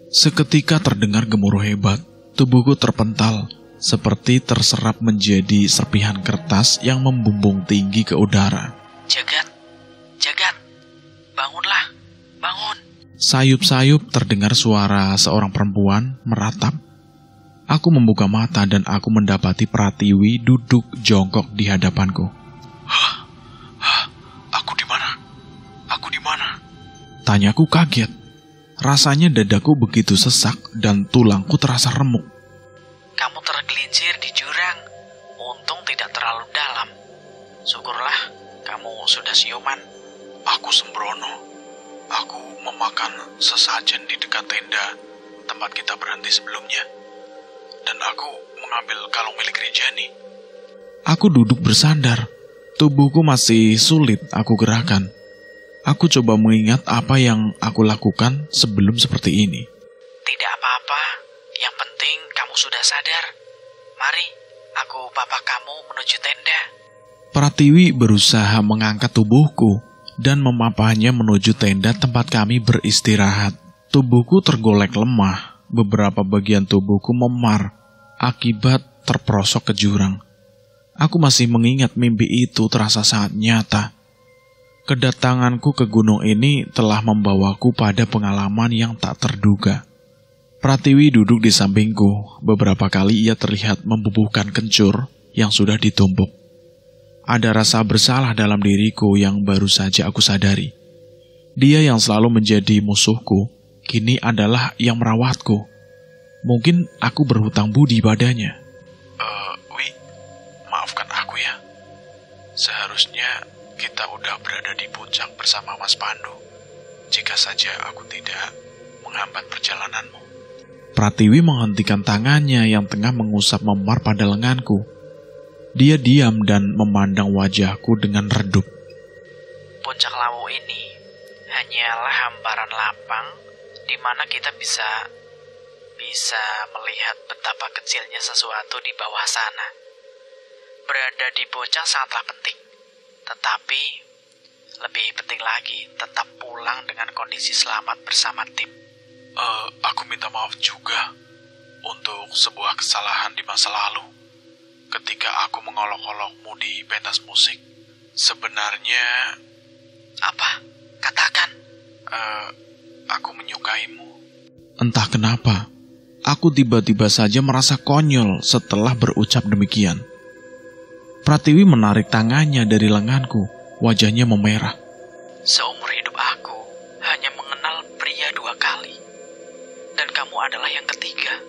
Seketika terdengar gemuruh hebat. Tubuhku terpental, seperti terserap menjadi serpihan kertas yang membumbung tinggi ke udara. Jagat, bangunlah, bangun. Sayup-sayup terdengar suara seorang perempuan meratap. Aku membuka mata dan aku mendapati Pratiwi duduk jongkok di hadapanku. Aku di mana? Aku di mana? Tanyaku kaget. Rasanya dadaku begitu sesak dan tulangku terasa remuk. Kamu tergelincir di jurang. Untung tidak terlalu dalam. Syukurlah kamu sudah siuman. Aku sembrono. Aku memakan sesajen di dekat tenda tempat kita berhenti sebelumnya. Dan aku mengambil kalung milik Rinjani. Aku duduk bersandar. Tubuhku masih sulit aku gerakan. Aku coba mengingat apa yang aku lakukan sebelum seperti ini. Tidak apa-apa. Yang penting kamu sudah sadar. Mari, aku bawa kamu menuju tenda. Pratiwi berusaha mengangkat tubuhku dan memapahnya menuju tenda tempat kami beristirahat. Tubuhku tergolek lemah. Beberapa bagian tubuhku memar akibat terperosok ke jurang. Aku masih mengingat mimpi itu terasa sangat nyata. Kedatanganku ke gunung ini telah membawaku pada pengalaman yang tak terduga. Pratiwi duduk di sampingku. Beberapa kali ia terlihat membubuhkan kencur yang sudah ditumpuk. Ada rasa bersalah dalam diriku yang baru saja aku sadari. Dia yang selalu menjadi musuhku, kini adalah yang merawatku. Mungkin aku berhutang budi padanya. Wi, maafkan aku ya. Seharusnya kita udah berada di puncak bersama Mas Pandu. Jika saja aku tidak menghambat perjalananmu. Pratiwi menghentikan tangannya yang tengah mengusap memar pada lenganku. Dia diam dan memandang wajahku dengan redup. Puncak Lawu ini hanyalah hamparan lapang di mana kita bisa melihat betapa kecilnya sesuatu di bawah sana. Berada di puncak sangatlah penting. Tetapi lebih penting lagi tetap pulang dengan kondisi selamat bersama tim. Aku minta maaf juga untuk sebuah kesalahan di masa lalu. Ketika aku mengolok-olokmu di pentas musik. Sebenarnya... Apa? Katakan. Aku menyukaimu. Entah kenapa, aku tiba-tiba saja merasa konyol setelah berucap demikian. Pratiwi menarik tangannya dari lenganku, wajahnya memerah. Seumur hidup aku hanya mengenal pria 2 kali. Dan kamu adalah yang ketiga.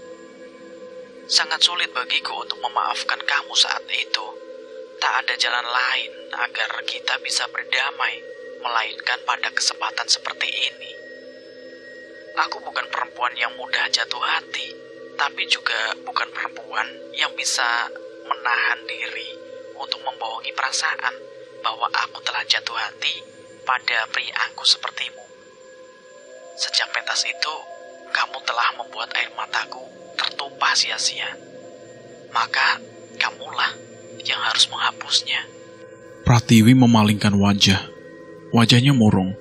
Sangat sulit bagiku untuk memaafkan kamu saat itu. Tak ada jalan lain agar kita bisa berdamai, melainkan pada kesempatan seperti ini. Aku bukan perempuan yang mudah jatuh hati, tapi juga bukan perempuan yang bisa menahan diri untuk membohongi perasaan bahwa aku telah jatuh hati pada pria aku sepertimu. Sejak pentas itu, kamu telah membuat air mataku tertumpah sia-sia. Maka kamulah yang harus menghapusnya. Pratiwi memalingkan wajah. Wajahnya murung.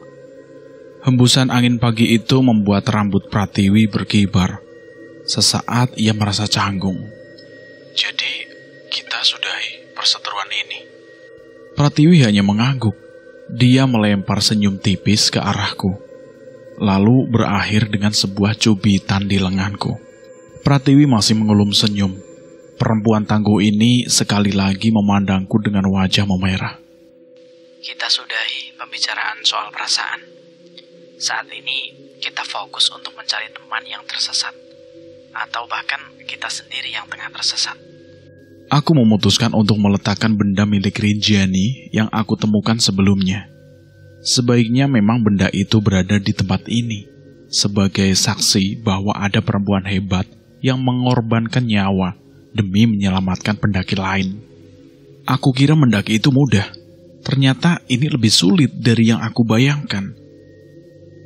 Hembusan angin pagi itu membuat rambut Pratiwi berkibar. Sesaat ia merasa canggung. Jadi, kita sudahi perseteruan ini. Pratiwi hanya mengangguk. Dia melempar senyum tipis ke arahku, lalu berakhir dengan sebuah cubitan di lenganku. Pratiwi masih mengelum senyum. Perempuan tangguh ini sekali lagi memandangku dengan wajah memerah. Kita sudahi pembicaraan soal perasaan. Saat ini kita fokus untuk mencari teman yang tersesat, atau bahkan kita sendiri yang tengah tersesat. Aku memutuskan untuk meletakkan benda milik Rinjani yang aku temukan sebelumnya. Sebaiknya memang benda itu berada di tempat ini, sebagai saksi bahwa ada perempuan hebat yang mengorbankan nyawa demi menyelamatkan pendaki lain. Aku kira mendaki itu mudah. Ternyata ini lebih sulit dari yang aku bayangkan.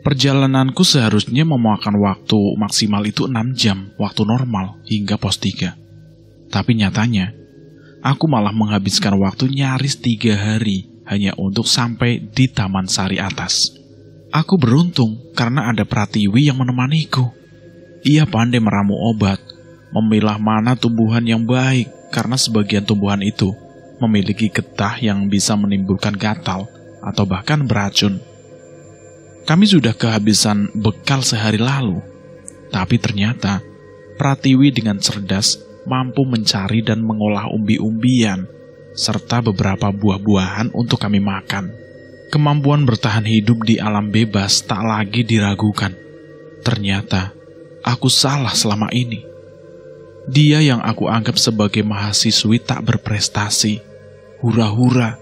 Perjalananku seharusnya memakan waktu maksimal itu 6 jam, waktu normal, hingga pos 3. Tapi nyatanya, aku malah menghabiskan waktu nyaris 3 hari hanya untuk sampai di Taman Sari Atas. Aku beruntung karena ada Pratiwi yang menemaniku. Ia pandai meramu obat, memilah mana tumbuhan yang baik karena sebagian tumbuhan itu memiliki getah yang bisa menimbulkan gatal atau bahkan beracun. Kami sudah kehabisan bekal sehari lalu, tapi ternyata Pratiwi dengan cerdas mampu mencari dan mengolah umbi-umbian serta beberapa buah-buahan untuk kami makan. Kemampuan bertahan hidup di alam bebas tak lagi diragukan. Ternyata aku salah selama ini. Dia yang aku anggap sebagai mahasiswi tak berprestasi, hura-hura,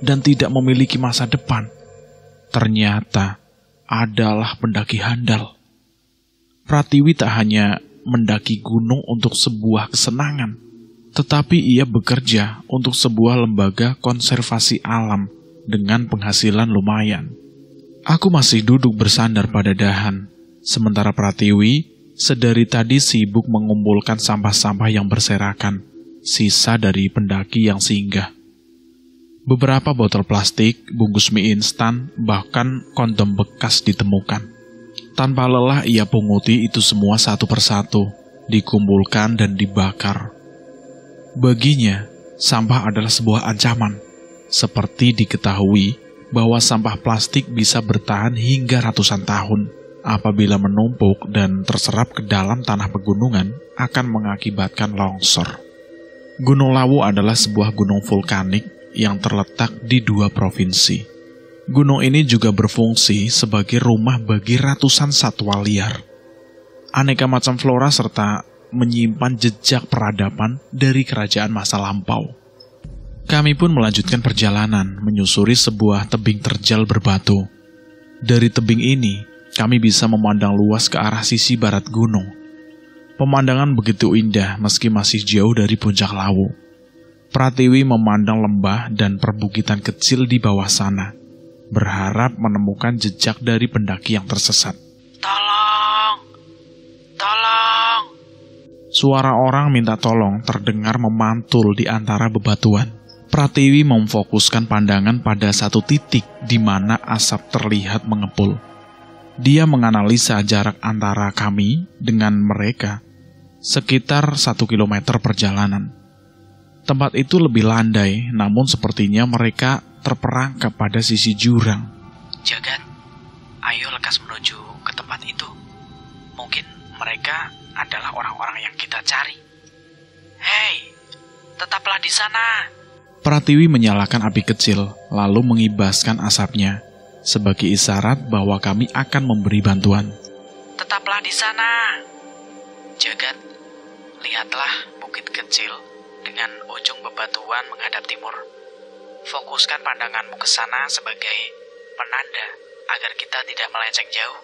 dan tidak memiliki masa depan, ternyata adalah pendaki handal. Pratiwi tak hanya mendaki gunung untuk sebuah kesenangan, tetapi ia bekerja untuk sebuah lembaga konservasi alam dengan penghasilan lumayan. Aku masih duduk bersandar pada dahan, sementara Pratiwi sedari tadi sibuk mengumpulkan sampah-sampah yang berserakan, sisa dari pendaki yang singgah. Beberapa botol plastik, bungkus mie instan, bahkan kondom bekas ditemukan. Tanpa lelah ia punguti itu semua satu persatu, dikumpulkan dan dibakar. Baginya, sampah adalah sebuah ancaman. Seperti diketahui bahwa sampah plastik bisa bertahan hingga ratusan tahun. Apabila menumpuk dan terserap ke dalam tanah pegunungan, akan mengakibatkan longsor. Gunung Lawu adalah sebuah gunung vulkanik yang terletak di 2 provinsi. Gunung ini juga berfungsi sebagai rumah bagi ratusan satwa liar. Aneka macam flora serta menyimpan jejak peradaban dari kerajaan masa lampau. Kami pun melanjutkan perjalanan menyusuri sebuah tebing terjal berbatu. Dari tebing ini, kami bisa memandang luas ke arah sisi barat gunung. Pemandangan begitu indah meski masih jauh dari puncak Lawu. Pratiwi memandang lembah dan perbukitan kecil di bawah sana, berharap menemukan jejak dari pendaki yang tersesat. Tolong! Tolong! Suara orang minta tolong terdengar memantul di antara bebatuan. Pratiwi memfokuskan pandangan pada satu titik di mana asap terlihat mengepul. Dia menganalisa jarak antara kami dengan mereka, sekitar 1 kilometer perjalanan. Tempat itu lebih landai, namun sepertinya mereka terperangkap pada sisi jurang. Jagat, ayo lekas menuju ke tempat itu. Mungkin mereka adalah orang-orang yang kita cari. Hei, tetaplah di sana. Pratiwi menyalakan api kecil, lalu mengibaskan asapnya, sebagai isyarat bahwa kami akan memberi bantuan. Tetaplah di sana. Jagat, lihatlah bukit kecil dengan ujung bebatuan menghadap timur. Fokuskan pandanganmu ke sana sebagai penanda agar kita tidak melenceng jauh.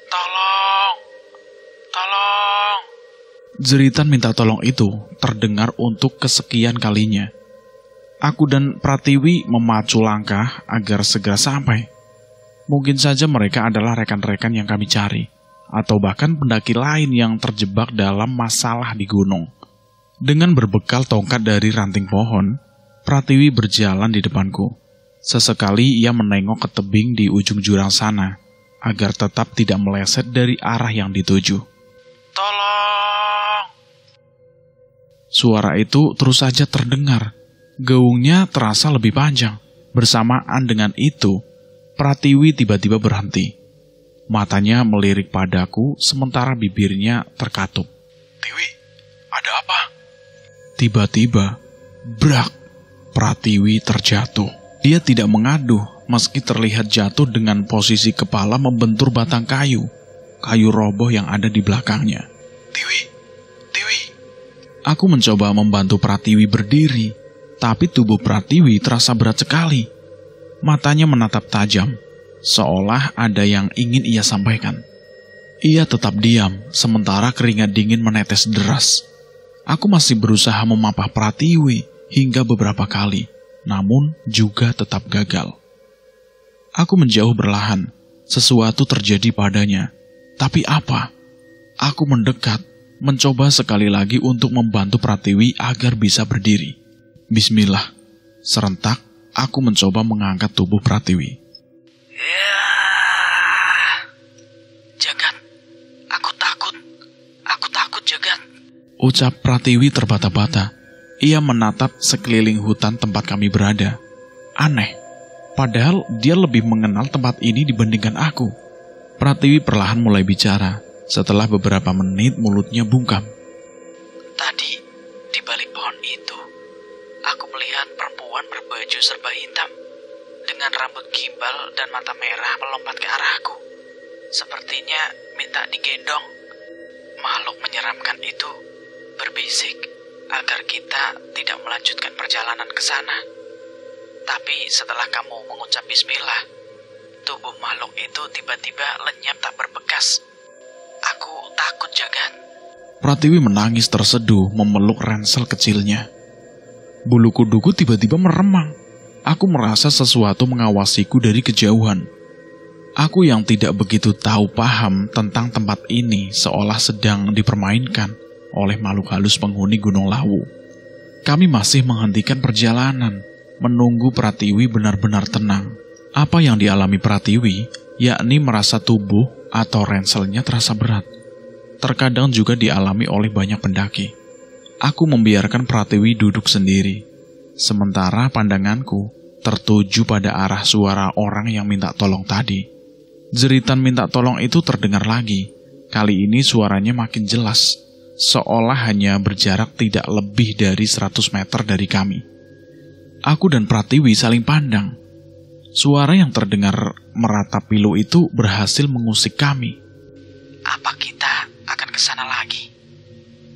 Tolong! Tolong! Jeritan minta tolong itu terdengar untuk kesekian kalinya. Aku dan Pratiwi memacu langkah agar segera sampai. Mungkin saja mereka adalah rekan-rekan yang kami cari, atau bahkan pendaki lain yang terjebak dalam masalah di gunung. Dengan berbekal tongkat dari ranting pohon, Pratiwi berjalan di depanku. Sesekali ia menengok ke tebing di ujung jurang sana, agar tetap tidak meleset dari arah yang dituju. Tolong! Suara itu terus saja terdengar. Gaungnya terasa lebih panjang. Bersamaan dengan itu, Pratiwi tiba-tiba berhenti. Matanya melirik padaku sementara bibirnya terkatup. Tiwi, ada apa? Tiba-tiba, brak, Pratiwi terjatuh. Dia tidak mengaduh meski terlihat jatuh dengan posisi kepala membentur batang kayu roboh yang ada di belakangnya. Tiwi. Aku mencoba membantu Pratiwi berdiri, tapi tubuh Pratiwi terasa berat sekali. Matanya menatap tajam, seolah ada yang ingin ia sampaikan. Ia tetap diam, sementara keringat dingin menetes deras. Aku masih berusaha memapah Pratiwi hingga beberapa kali, namun juga tetap gagal. Aku menjauh berlahan, sesuatu terjadi padanya. Tapi apa? Aku mendekat, mencoba sekali lagi untuk membantu Pratiwi agar bisa berdiri. Bismillah, serentak aku mencoba mengangkat tubuh Pratiwi. Ya, Jagat, aku takut Jagat. Ucap Pratiwi terbata-bata. Ia menatap sekeliling hutan tempat kami berada. Aneh, padahal dia lebih mengenal tempat ini dibandingkan aku. Pratiwi perlahan mulai bicara. Setelah beberapa menit mulutnya bungkam. Tadi, di balik pohon itu, aku melihat perempuan berbaju serba hitam, dengan rambut gimbal dan mata merah melompat ke arahku. Sepertinya minta digendong. Makhluk menyeramkan itu berbisik agar kita tidak melanjutkan perjalanan ke sana. Tapi setelah kamu mengucap bismillah, tubuh makhluk itu tiba-tiba lenyap tak berbekas. Aku takut, Jagat. Pratiwi menangis terseduh memeluk ransel kecilnya. Bulu kuduku tiba-tiba meremang. Aku merasa sesuatu mengawasiku dari kejauhan. Aku yang tidak begitu tahu paham tentang tempat ini seolah sedang dipermainkan oleh makhluk halus penghuni Gunung Lawu. Kami masih menghentikan perjalanan, menunggu Pratiwi benar-benar tenang. Apa yang dialami Pratiwi, yakni merasa tubuh atau ranselnya terasa berat. Terkadang juga dialami oleh banyak pendaki. Aku membiarkan Pratiwi duduk sendiri, sementara pandanganku tertuju pada arah suara orang yang minta tolong tadi. Jeritan minta tolong itu terdengar lagi. Kali ini suaranya makin jelas, seolah hanya berjarak tidak lebih dari 100 meter dari kami. Aku dan Pratiwi saling pandang. Suara yang terdengar meratap pilu itu berhasil mengusik kami. Apa kita akan ke sana lagi?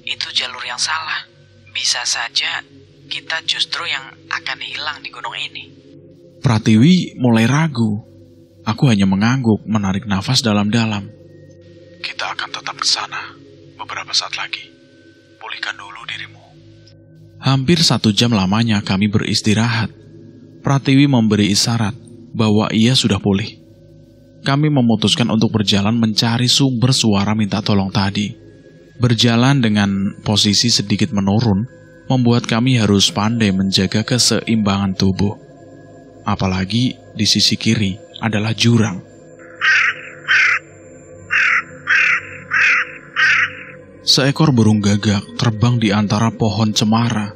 Itu jalur yang salah. Bisa saja kita justru yang akan hilang di gunung ini. Pratiwi mulai ragu. Aku hanya mengangguk, menarik nafas dalam-dalam. Kita akan tetap ke sana beberapa saat lagi. Pulihkan dulu dirimu. Hampir 1 jam lamanya kami beristirahat. Pratiwi memberi isyarat bahwa ia sudah pulih. Kami memutuskan untuk berjalan mencari sumber suara minta tolong tadi. Berjalan dengan posisi sedikit menurun, membuat kami harus pandai menjaga keseimbangan tubuh. Apalagi di sisi kiri adalah jurang. Seekor burung gagak terbang di antara pohon cemara,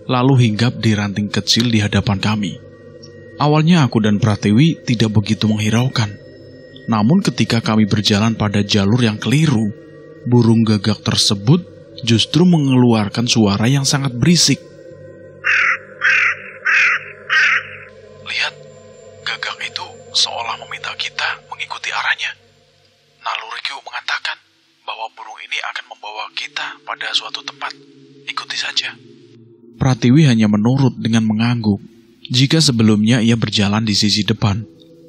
lalu hinggap di ranting kecil di hadapan kami. Awalnya aku dan Pratiwi tidak begitu menghiraukan. Namun ketika kami berjalan pada jalur yang keliru, burung gagak tersebut justru mengeluarkan suara yang sangat berisik. Lihat, gagak itu seolah meminta kita mengikuti arahnya. Naluriku mengatakan bahwa burung ini akan membawa kita pada suatu tempat. Ikuti saja. Pratiwi hanya menurut dengan mengangguk. Jika sebelumnya ia berjalan di sisi depan,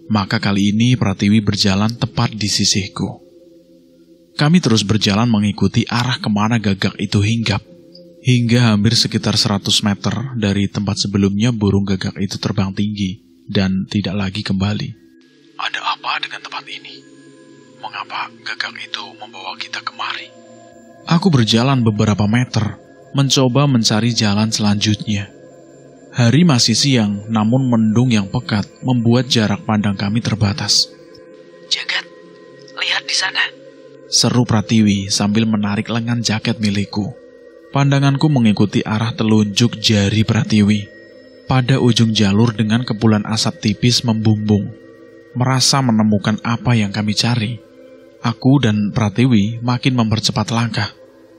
maka kali ini Pratiwi berjalan tepat di sisiku. Kami terus berjalan mengikuti arah kemana gagak itu hinggap. Hingga hampir sekitar 100 meter dari tempat sebelumnya burung gagak itu terbang tinggi dan tidak lagi kembali. Ada apa dengan tempat ini? Mengapa gagak itu membawa kita kemari? Aku berjalan beberapa meter, mencoba mencari jalan selanjutnya. Hari masih siang, namun mendung yang pekat membuat jarak pandang kami terbatas. Jagat, lihat di sana. Seru Pratiwi sambil menarik lengan jaket milikku. Pandanganku mengikuti arah telunjuk jari Pratiwi. Pada ujung jalur dengan kepulan asap tipis membumbung. Merasa menemukan apa yang kami cari. Aku dan Pratiwi makin mempercepat langkah.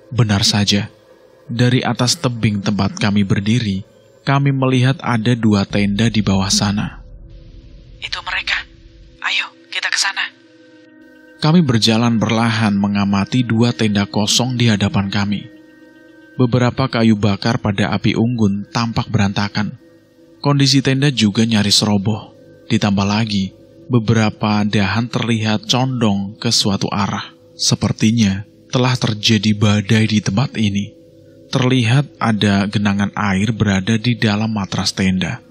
Benar saja, dari atas tebing tempat kami berdiri, kami melihat ada 2 tenda di bawah sana. Itu mereka. Ayo, kita ke sana. Kami berjalan perlahan mengamati 2 tenda kosong di hadapan kami. Beberapa kayu bakar pada api unggun tampak berantakan. Kondisi tenda juga nyaris roboh. Ditambah lagi, beberapa dahan terlihat condong ke suatu arah. Sepertinya telah terjadi badai di tempat ini. Terlihat ada genangan air berada di dalam matras tenda.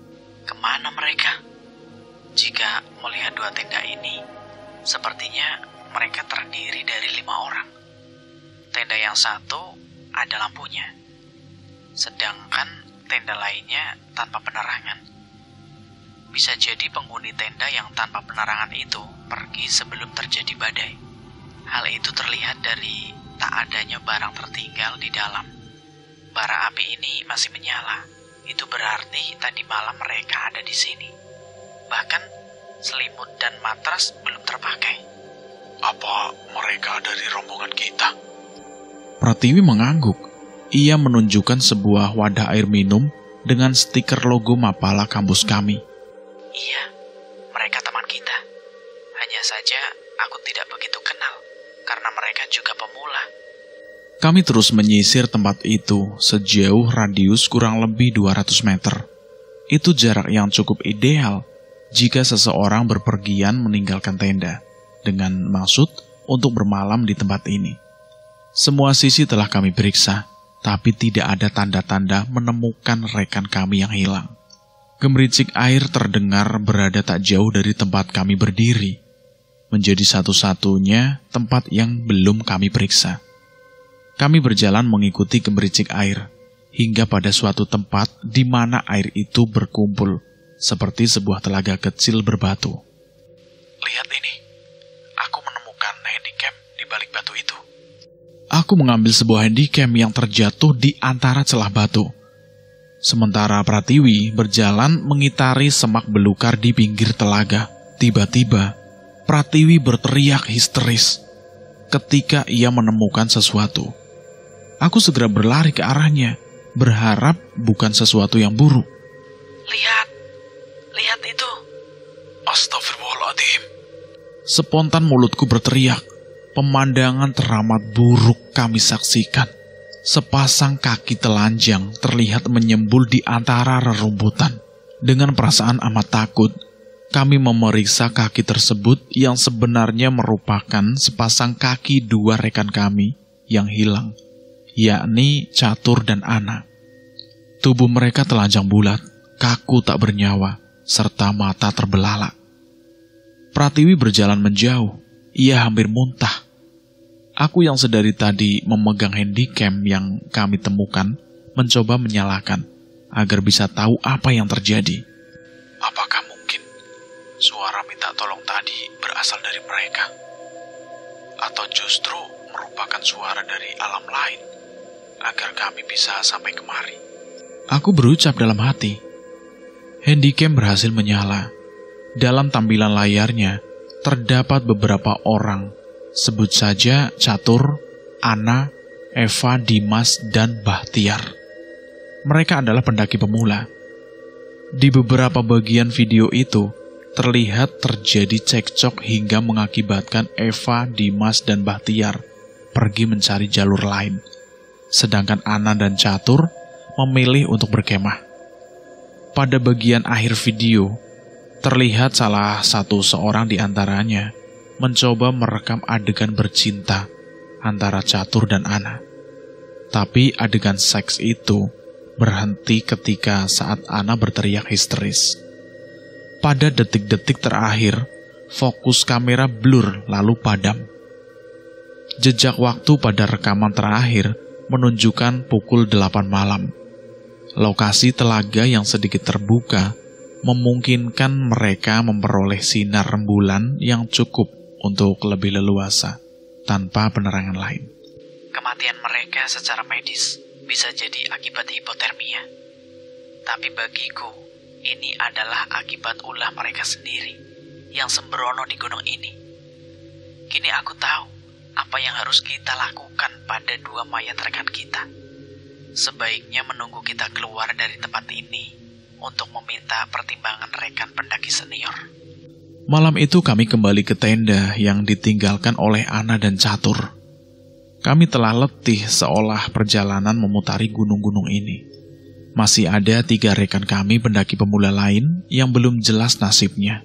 Kemana mereka? Jika melihat 2 tenda ini, sepertinya mereka terdiri dari 5 orang. Tenda yang satu ada lampunya, sedangkan tenda lainnya tanpa penerangan. Bisa jadi penghuni tenda yang tanpa penerangan itu pergi sebelum terjadi badai. Hal itu terlihat dari tak adanya barang tertinggal di dalam. Bara api ini masih menyala. Itu berarti tadi malam mereka ada di sini. Bahkan selimut dan matras belum terpakai. Apa mereka dari rombongan kita? Pratiwi mengangguk. Ia menunjukkan sebuah wadah air minum dengan stiker logo Mapala kampus kami. Iya, mereka teman kita. Hanya saja aku tidak begitu kenal, karena mereka juga pemula. Kami terus menyisir tempat itu sejauh radius kurang lebih 200 meter. Itu jarak yang cukup ideal jika seseorang berpergian meninggalkan tenda, dengan maksud untuk bermalam di tempat ini. Semua sisi telah kami periksa, tapi tidak ada tanda-tanda menemukan rekan kami yang hilang. Gemericik air terdengar berada tak jauh dari tempat kami berdiri, menjadi satu-satunya tempat yang belum kami periksa. Kami berjalan mengikuti gemericik air, hingga pada suatu tempat di mana air itu berkumpul, seperti sebuah telaga kecil berbatu. Lihat ini, aku menemukan handycam di balik batu itu. Aku mengambil sebuah handycam yang terjatuh di antara celah batu. Sementara Pratiwi berjalan mengitari semak belukar di pinggir telaga. Tiba-tiba, Pratiwi berteriak histeris ketika ia menemukan sesuatu. Aku segera berlari ke arahnya, berharap bukan sesuatu yang buruk. Lihat itu. Astagfirullahaladzim. Spontan mulutku berteriak. Pemandangan teramat buruk kami saksikan. Sepasang kaki telanjang terlihat menyembul di antara rerumputan. Dengan perasaan amat takut, kami memeriksa kaki tersebut yang sebenarnya merupakan sepasang kaki 2 rekan kami yang hilang, yakni Catur dan Ana. Tubuh mereka telanjang bulat, kaku tak bernyawa, serta mata terbelalak. Pratiwi berjalan menjauh. Ia hampir muntah. Aku yang sedari tadi memegang handycam yang kami temukan, mencoba menyalakan, agar bisa tahu apa yang terjadi. Apakah mungkin suara minta tolong tadi berasal dari mereka? Atau justru merupakan suara dari alam lain, agar kami bisa sampai kemari? Aku berucap dalam hati. Handycam berhasil menyala. Dalam tampilan layarnya, terdapat beberapa orang, sebut saja Catur, Ana, Eva, Dimas, dan Bahtiar. Mereka adalah pendaki pemula. Di beberapa bagian video itu, terlihat terjadi cekcok hingga mengakibatkan Eva, Dimas, dan Bahtiar pergi mencari jalur lain. Sedangkan Ana dan Catur memilih untuk berkemah. Pada bagian akhir video, terlihat salah satu seorang di antaranya mencoba merekam adegan bercinta antara Catur dan Ana. Tapi adegan seks itu berhenti ketika saat Ana berteriak histeris. Pada detik-detik terakhir, fokus kamera blur lalu padam. Jejak waktu pada rekaman terakhir menunjukkan pukul 8 malam. Lokasi telaga yang sedikit terbuka memungkinkan mereka memperoleh sinar rembulan yang cukup untuk lebih leluasa, tanpa penerangan lain. Kematian mereka secara medis bisa jadi akibat hipotermia. Tapi bagiku, ini adalah akibat ulah mereka sendiri yang sembrono di gunung ini. Kini aku tahu apa yang harus kita lakukan pada 2 mayat rekan kita. Sebaiknya menunggu kita keluar dari tempat ini untuk meminta pertimbangan rekan pendaki senior. Malam itu kami kembali ke tenda yang ditinggalkan oleh Ana dan Catur. Kami telah letih seolah perjalanan memutari gunung-gunung ini. Masih ada 3 rekan kami pendaki pemula lain yang belum jelas nasibnya.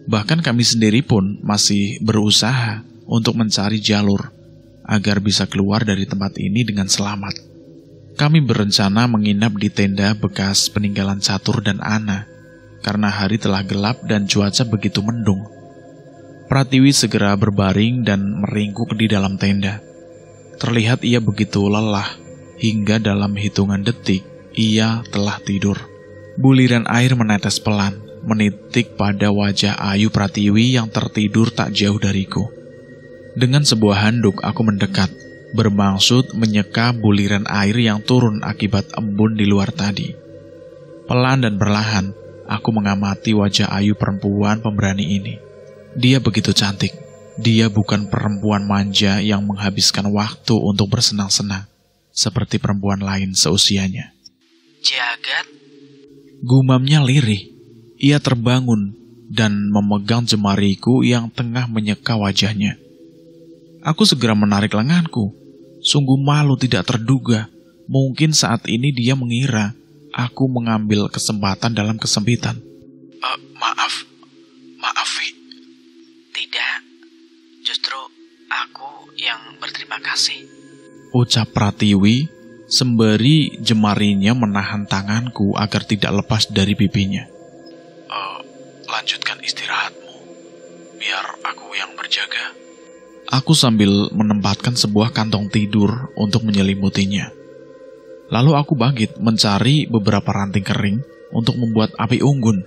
Bahkan kami sendiri pun masih berusaha untuk mencari jalur agar bisa keluar dari tempat ini dengan selamat. Kami berencana menginap di tenda bekas peninggalan Catur dan Ana karena hari telah gelap dan cuaca begitu mendung. Pratiwi segera berbaring dan meringkuk di dalam tenda. Terlihat ia begitu lelah hingga dalam hitungan detik ia telah tidur. Buliran air menetes pelan, menitik pada wajah Ayu Pratiwi yang tertidur tak jauh dariku. Dengan sebuah handuk aku mendekat, bermaksud menyeka buliran air yang turun akibat embun di luar tadi. Pelan dan perlahan, aku mengamati wajah Ayu perempuan pemberani ini. Dia begitu cantik. Dia bukan perempuan manja yang menghabiskan waktu untuk bersenang-senang, seperti perempuan lain seusianya. Jagat, Gumamnya lirih. Ia terbangun dan memegang jemariku yang tengah menyeka wajahnya. Aku segera menarik lenganku. Sungguh malu tidak terduga. Mungkin saat ini dia mengira aku mengambil kesempatan dalam kesempitan. Maaf, Vi. tidak. Justru aku yang berterima kasih. Ucap Pratiwi sembari jemarinya menahan tanganku agar tidak lepas dari pipinya. Lanjutkan istirahatmu, biar aku yang berjaga. Aku sambil menempatkan sebuah kantong tidur untuk menyelimutinya. Lalu aku bangkit mencari beberapa ranting kering untuk membuat api unggun.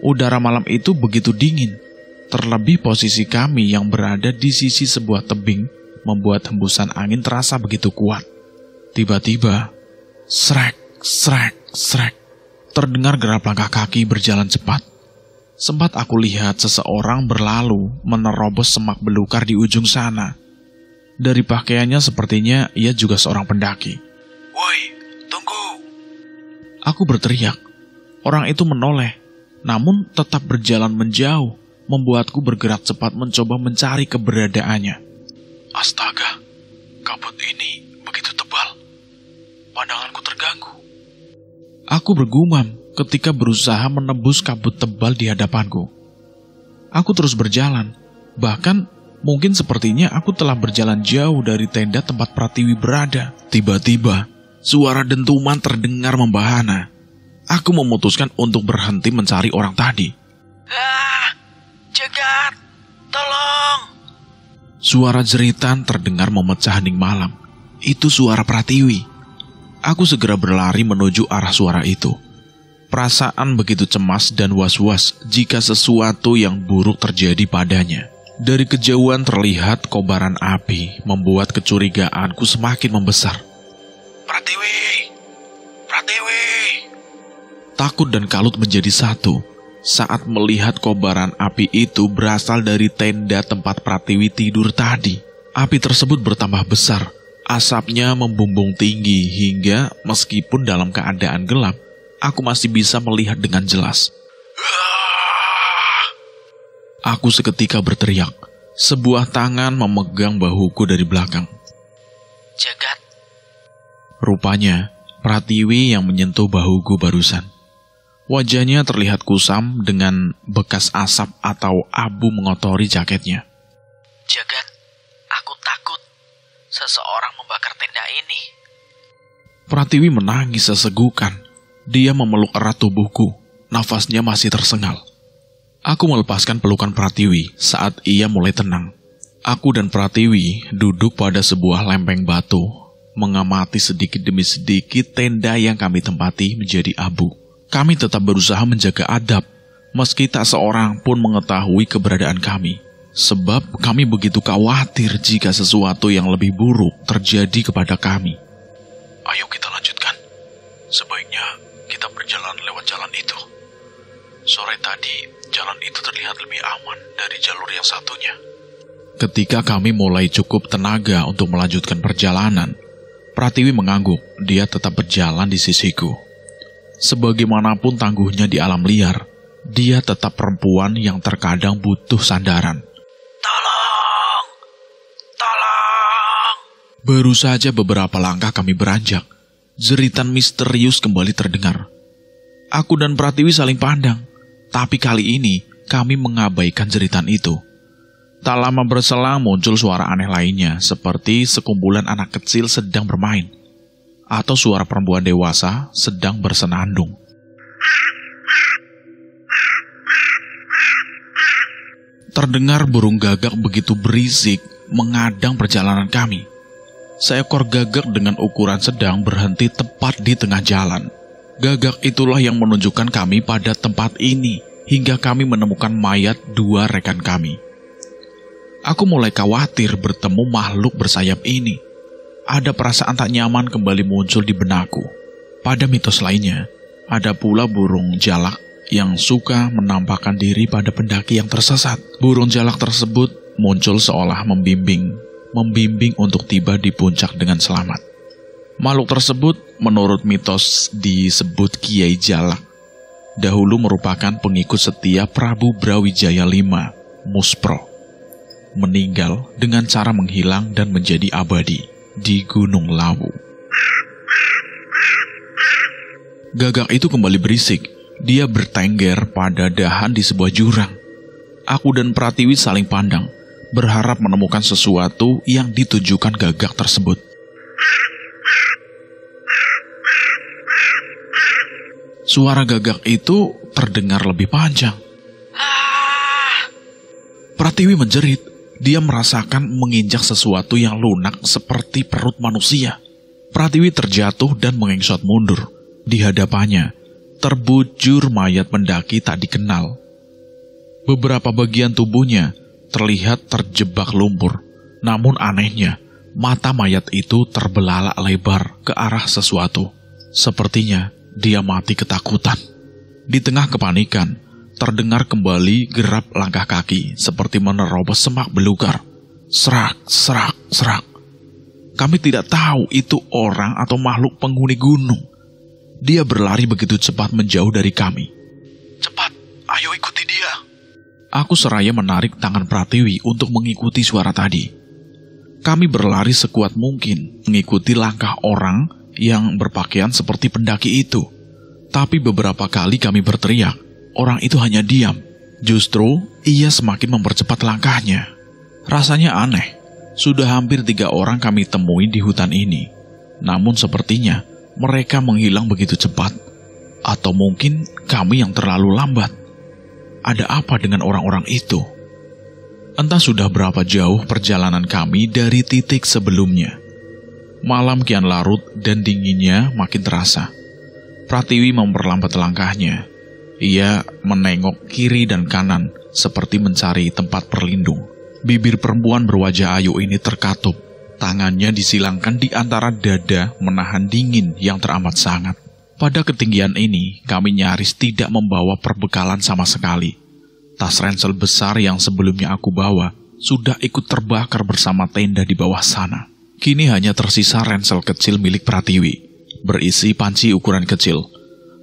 Udara malam itu begitu dingin. Terlebih posisi kami yang berada di sisi sebuah tebing membuat hembusan angin terasa begitu kuat. Tiba-tiba, srek, srek, srek, terdengar gerap langkah kaki berjalan cepat. Sempat aku lihat seseorang berlalu menerobos semak belukar di ujung sana. Dari pakaiannya sepertinya ia juga seorang pendaki. Woi, tunggu! Aku berteriak. Orang itu menoleh, namun tetap berjalan menjauh, membuatku bergerak cepat mencoba mencari keberadaannya. Astaga, kabut ini begitu tebal. Pandanganku terganggu. Aku bergumam ketika berusaha menembus kabut tebal di hadapanku. Aku terus berjalan, bahkan mungkin sepertinya aku telah berjalan jauh dari tenda tempat Pratiwi berada. Tiba-tiba, suara dentuman terdengar membahana. Aku memutuskan untuk berhenti mencari orang tadi. Jagat, tolong! Suara jeritan terdengar memecah hening malam. Itu suara Pratiwi. Aku segera berlari menuju arah suara itu. Perasaan begitu cemas dan was-was jika sesuatu yang buruk terjadi padanya. Dari kejauhan terlihat kobaran api membuat kecurigaanku semakin membesar. Pratiwi! Pratiwi! Takut dan kalut menjadi satu saat melihat kobaran api itu berasal dari tenda tempat Pratiwi tidur tadi. Api tersebut bertambah besar. Asapnya membumbung tinggi hingga meskipun dalam keadaan gelap, aku masih bisa melihat dengan jelas. Aku seketika berteriak. Sebuah tangan memegang bahuku dari belakang. Jagat, Rupanya, Pratiwi yang menyentuh bahuku barusan. Wajahnya terlihat kusam dengan bekas asap atau abu mengotori jaketnya. Jagat, aku takut seseorang membakar tenda ini. Pratiwi menangis sesegukan. Dia memeluk erat tubuhku. Nafasnya masih tersengal. Aku melepaskan pelukan Pratiwi saat ia mulai tenang. Aku dan Pratiwi duduk pada sebuah lempeng batu, mengamati sedikit demi sedikit tenda yang kami tempati menjadi abu. Kami tetap berusaha menjaga adab, meski tak seorang pun mengetahui keberadaan kami. Sebab kami begitu khawatir jika sesuatu yang lebih buruk terjadi kepada kami. Ayo kita lanjutkan. Sebaiknya kita berjalan lewat jalan itu. Sore tadi, jalan itu terlihat lebih aman dari jalur yang satunya. Ketika kami mulai cukup tenaga untuk melanjutkan perjalanan, Pratiwi mengangguk. Dia tetap berjalan di sisiku. Sebagaimanapun tangguhnya di alam liar, dia tetap perempuan yang terkadang butuh sandaran. Tolong! Tolong! Baru saja beberapa langkah kami beranjak, jeritan misterius kembali terdengar. Aku dan Pratiwi saling pandang, tapi kali ini kami mengabaikan jeritan itu. Tak lama berselang muncul suara aneh lainnya, seperti sekumpulan anak kecil sedang bermain, atau suara perempuan dewasa sedang bersenandung. Terdengar burung gagak begitu berisik mengadang perjalanan kami. Seekor gagak dengan ukuran sedang berhenti tepat di tengah jalan. Gagak itulah yang menunjukkan kami pada tempat ini, hingga kami menemukan mayat 2 rekan kami. Aku mulai khawatir bertemu makhluk bersayap ini. Ada perasaan tak nyaman kembali muncul di benakku. Pada mitos lainnya, ada pula burung jalak yang suka menampakkan diri pada pendaki yang tersesat. Burung jalak tersebut muncul seolah membimbing untuk tiba di puncak dengan selamat. Makhluk tersebut menurut mitos disebut Kiai Jalak. Dahulu merupakan pengikut setia Prabu Brawijaya V, Muspro. Meninggal dengan cara menghilang dan menjadi abadi di Gunung Lawu. Gagak itu kembali berisik. Dia bertengger pada dahan di sebuah jurang. Aku dan Pratiwi saling pandang, berharap menemukan sesuatu yang ditujukan gagak tersebut. Suara gagak itu terdengar lebih panjang. Pratiwi menjerit. Dia merasakan menginjak sesuatu yang lunak seperti perut manusia. Pratiwi terjatuh dan mengengsot mundur. Di hadapannya terbujur mayat pendaki tak dikenal. Beberapa bagian tubuhnya terlihat terjebak lumpur. Namun anehnya, mata mayat itu terbelalak lebar ke arah sesuatu. Sepertinya dia mati ketakutan. Di tengah kepanikan, terdengar kembali gerap langkah kaki seperti menerobos semak belukar. Serak, serak, serak. Kami tidak tahu itu orang atau makhluk penghuni gunung. Dia berlari begitu cepat menjauh dari kami. Cepat, ayo ikuti dia. Aku seraya menarik tangan Pratiwi untuk mengikuti suara tadi. Kami berlari sekuat mungkin mengikuti langkah orang yang berpakaian seperti pendaki itu. Tapi beberapa kali kami berteriak, orang itu hanya diam. Justru ia semakin mempercepat langkahnya. Rasanya aneh. Sudah hampir 3 orang kami temui di hutan ini. Namun sepertinya mereka menghilang begitu cepat. Atau mungkin kami yang terlalu lambat. Ada apa dengan orang-orang itu? Entah sudah berapa jauh perjalanan kami dari titik sebelumnya. Malam kian larut dan dinginnya makin terasa. Pratiwi memperlambat langkahnya. Ia menengok kiri dan kanan seperti mencari tempat berlindung. Bibir perempuan berwajah ayu ini terkatup. Tangannya disilangkan di antara dada menahan dingin yang teramat sangat. Pada ketinggian ini, kami nyaris tidak membawa perbekalan sama sekali. Tas ransel besar yang sebelumnya aku bawa sudah ikut terbakar bersama tenda di bawah sana. Kini hanya tersisa ransel kecil milik Pratiwi, berisi panci ukuran kecil,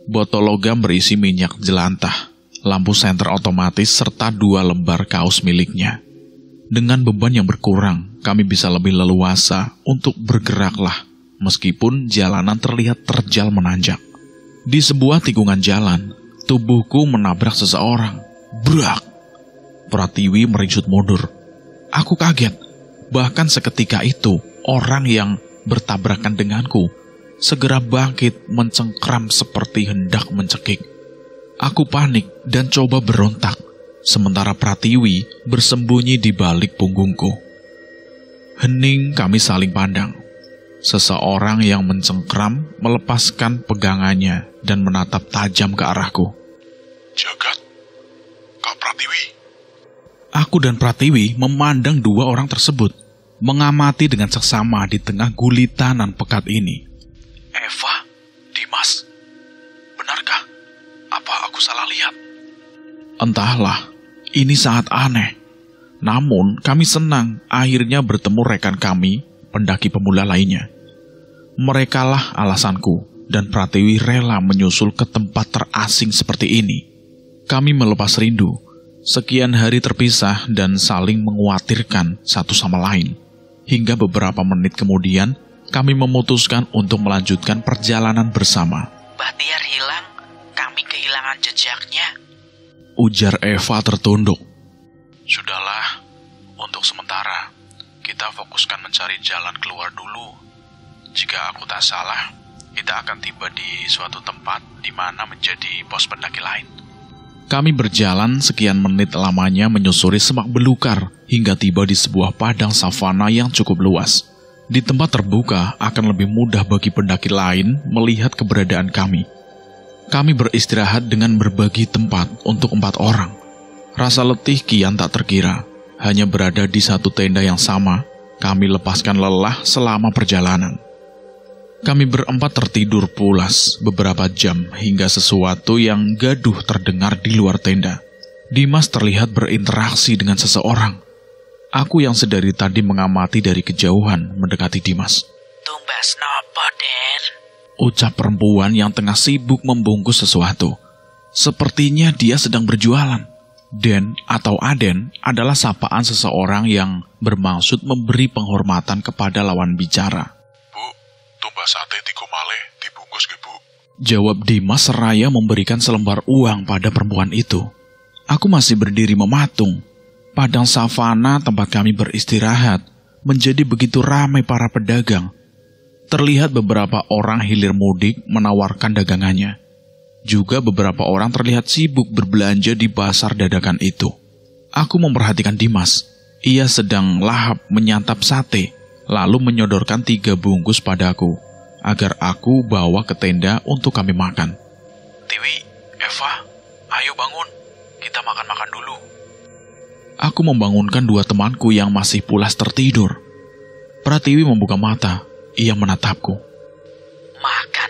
botol logam berisi minyak jelantah, lampu senter otomatis, serta 2 lembar kaos miliknya. Dengan beban yang berkurang, kami bisa lebih leluasa untuk bergeraklah, meskipun jalanan terlihat terjal menanjak. Di sebuah tikungan jalan, tubuhku menabrak seseorang. Brak! Pratiwi meringsut mundur. Aku kaget. Bahkan seketika itu, orang yang bertabrakan denganku segera bangkit mencengkram seperti hendak mencekik. Aku panik dan coba berontak, sementara Pratiwi bersembunyi di balik punggungku. Hening kami saling pandang. Seseorang yang mencengkram melepaskan pegangannya dan menatap tajam ke arahku. Jagat, Kak Pratiwi. Aku dan Pratiwi memandang 2 orang tersebut, mengamati dengan seksama di tengah gulitanan pekat ini. Eva, Dimas, benarkah? Apa aku salah lihat? Entahlah, ini sangat aneh. Namun, kami senang akhirnya bertemu rekan kami, pendaki pemula lainnya. Merekalah alasanku, dan Pratiwi rela menyusul ke tempat terasing seperti ini. Kami melepas rindu, sekian hari terpisah dan saling mengkhawatirkan satu sama lain. Hingga beberapa menit kemudian, kami memutuskan untuk melanjutkan perjalanan bersama. Bahtiar hilang, kami kehilangan jejaknya. Ujar Eva tertunduk. Sudahlah, untuk sementara, kita fokuskan mencari jalan keluar dulu. Jika aku tak salah, kita akan tiba di suatu tempat di mana menjadi pos pendaki lain. Kami berjalan sekian menit lamanya menyusuri semak belukar hingga tiba di sebuah padang savana yang cukup luas. Di tempat terbuka akan lebih mudah bagi pendaki lain melihat keberadaan kami. Kami beristirahat dengan berbagi tempat untuk 4 orang. Rasa letih kian tak terkira. Hanya berada di satu tenda yang sama, kami lepaskan lelah selama perjalanan. Kami berempat tertidur pulas beberapa jam hingga sesuatu yang gaduh terdengar di luar tenda. Dimas terlihat berinteraksi dengan seseorang. Aku yang sedari tadi mengamati dari kejauhan mendekati Dimas. Tumbas nopo, Den? Ucap perempuan yang tengah sibuk membungkus sesuatu. Sepertinya dia sedang berjualan. Den atau Aden adalah sapaan seseorang yang bermaksud memberi penghormatan kepada lawan bicara. Tumbas sate 3 malih dibungkus ke, Bu. Jawab Dimas seraya memberikan selembar uang pada perempuan itu. Aku masih berdiri mematung. Padang savana tempat kami beristirahat menjadi begitu ramai para pedagang. Terlihat beberapa orang hilir mudik menawarkan dagangannya. Juga beberapa orang terlihat sibuk berbelanja di pasar dadakan itu. Aku memperhatikan Dimas. Ia sedang lahap menyantap sate, lalu menyodorkan 3 bungkus padaku, agar aku bawa ke tenda untuk kami makan. Tiwi, Eva, ayo bangun. Kita makan-makan dulu. Aku membangunkan 2 temanku yang masih pulas tertidur. Pratiwi membuka mata. Ia menatapku. Makan?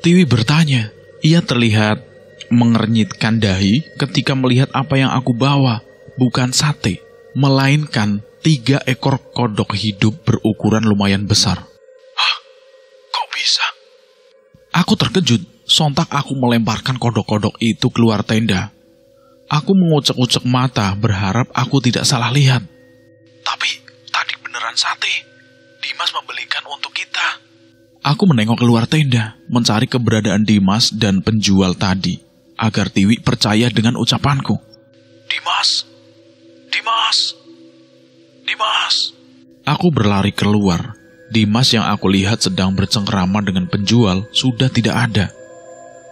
Tiwi bertanya. Ia terlihat mengernyitkan dahi ketika melihat apa yang aku bawa. Bukan sate, melainkan 3 ekor kodok hidup berukuran lumayan besar. Hah? Kok bisa? Aku terkejut. Sontak aku melemparkan kodok-kodok itu keluar tenda. Aku mengucek-ucek mata berharap aku tidak salah lihat. Tapi tadi beneran sate. Dimas membelikan untuk kita. Aku menengok keluar tenda, mencari keberadaan Dimas dan penjual tadi, agar Tiwi percaya dengan ucapanku. Dimas! Dimas! Dimas! Aku berlari keluar. Dimas yang aku lihat sedang bercengkrama dengan penjual sudah tidak ada.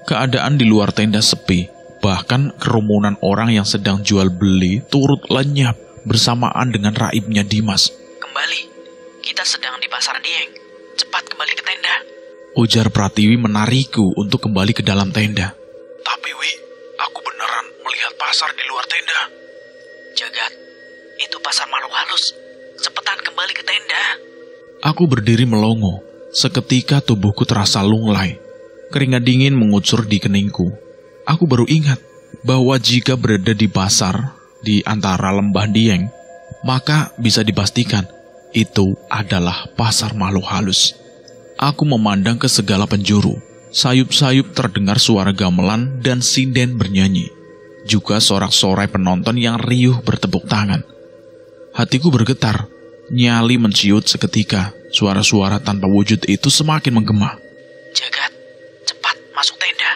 Keadaan di luar tenda sepi, bahkan kerumunan orang yang sedang jual beli turut lenyap bersamaan dengan raibnya Dimas. Kembali, kita sedang di pasar Dieng. Cepat kembali ke tenda. Ujar Pratiwi menarikku untuk kembali ke dalam tenda. Tapi Wi, aku beneran melihat pasar di luar tenda. Jagat, itu pasar makhluk halus. Cepetan kembali ke tenda. Aku berdiri melongo. Seketika tubuhku terasa lunglai. Keringat dingin mengucur di keningku. Aku baru ingat bahwa jika berada di pasar di antara lembah Dieng, maka bisa dipastikan itu adalah pasar makhluk halus. Aku memandang ke segala penjuru. Sayup-sayup terdengar suara gamelan dan sinden bernyanyi. Juga sorak-sorai penonton yang riuh bertepuk tangan. Hatiku bergetar. Nyali menciut seketika. Suara-suara tanpa wujud itu semakin menggema. Jagat, cepat masuk tenda.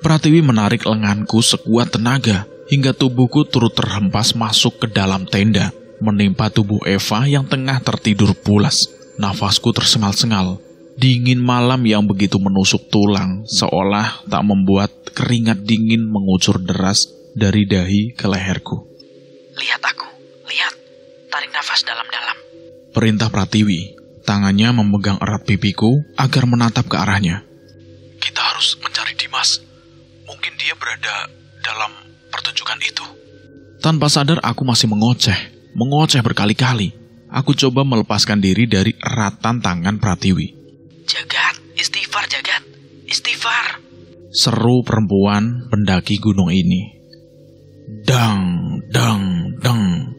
Pratiwi menarik lenganku sekuat tenaga hingga tubuhku turut terhempas masuk ke dalam tenda, menimpa tubuh Eva yang tengah tertidur pulas. Nafasku tersengal-sengal. Dingin malam yang begitu menusuk tulang seolah tak membuat keringat dingin mengucur deras dari dahi ke leherku. Lihat aku, lihat. Tarik nafas dalam-dalam. Perintah Pratiwi. Tangannya memegang erat pipiku agar menatap ke arahnya. Kita harus mencari Dimas. Mungkin dia berada dalam pertunjukan itu. Tanpa sadar aku masih mengoceh berkali-kali. Aku coba melepaskan diri dari eratan tangan Pratiwi. Jagat, istighfar. Seru perempuan pendaki gunung ini. Dang, dang, dang.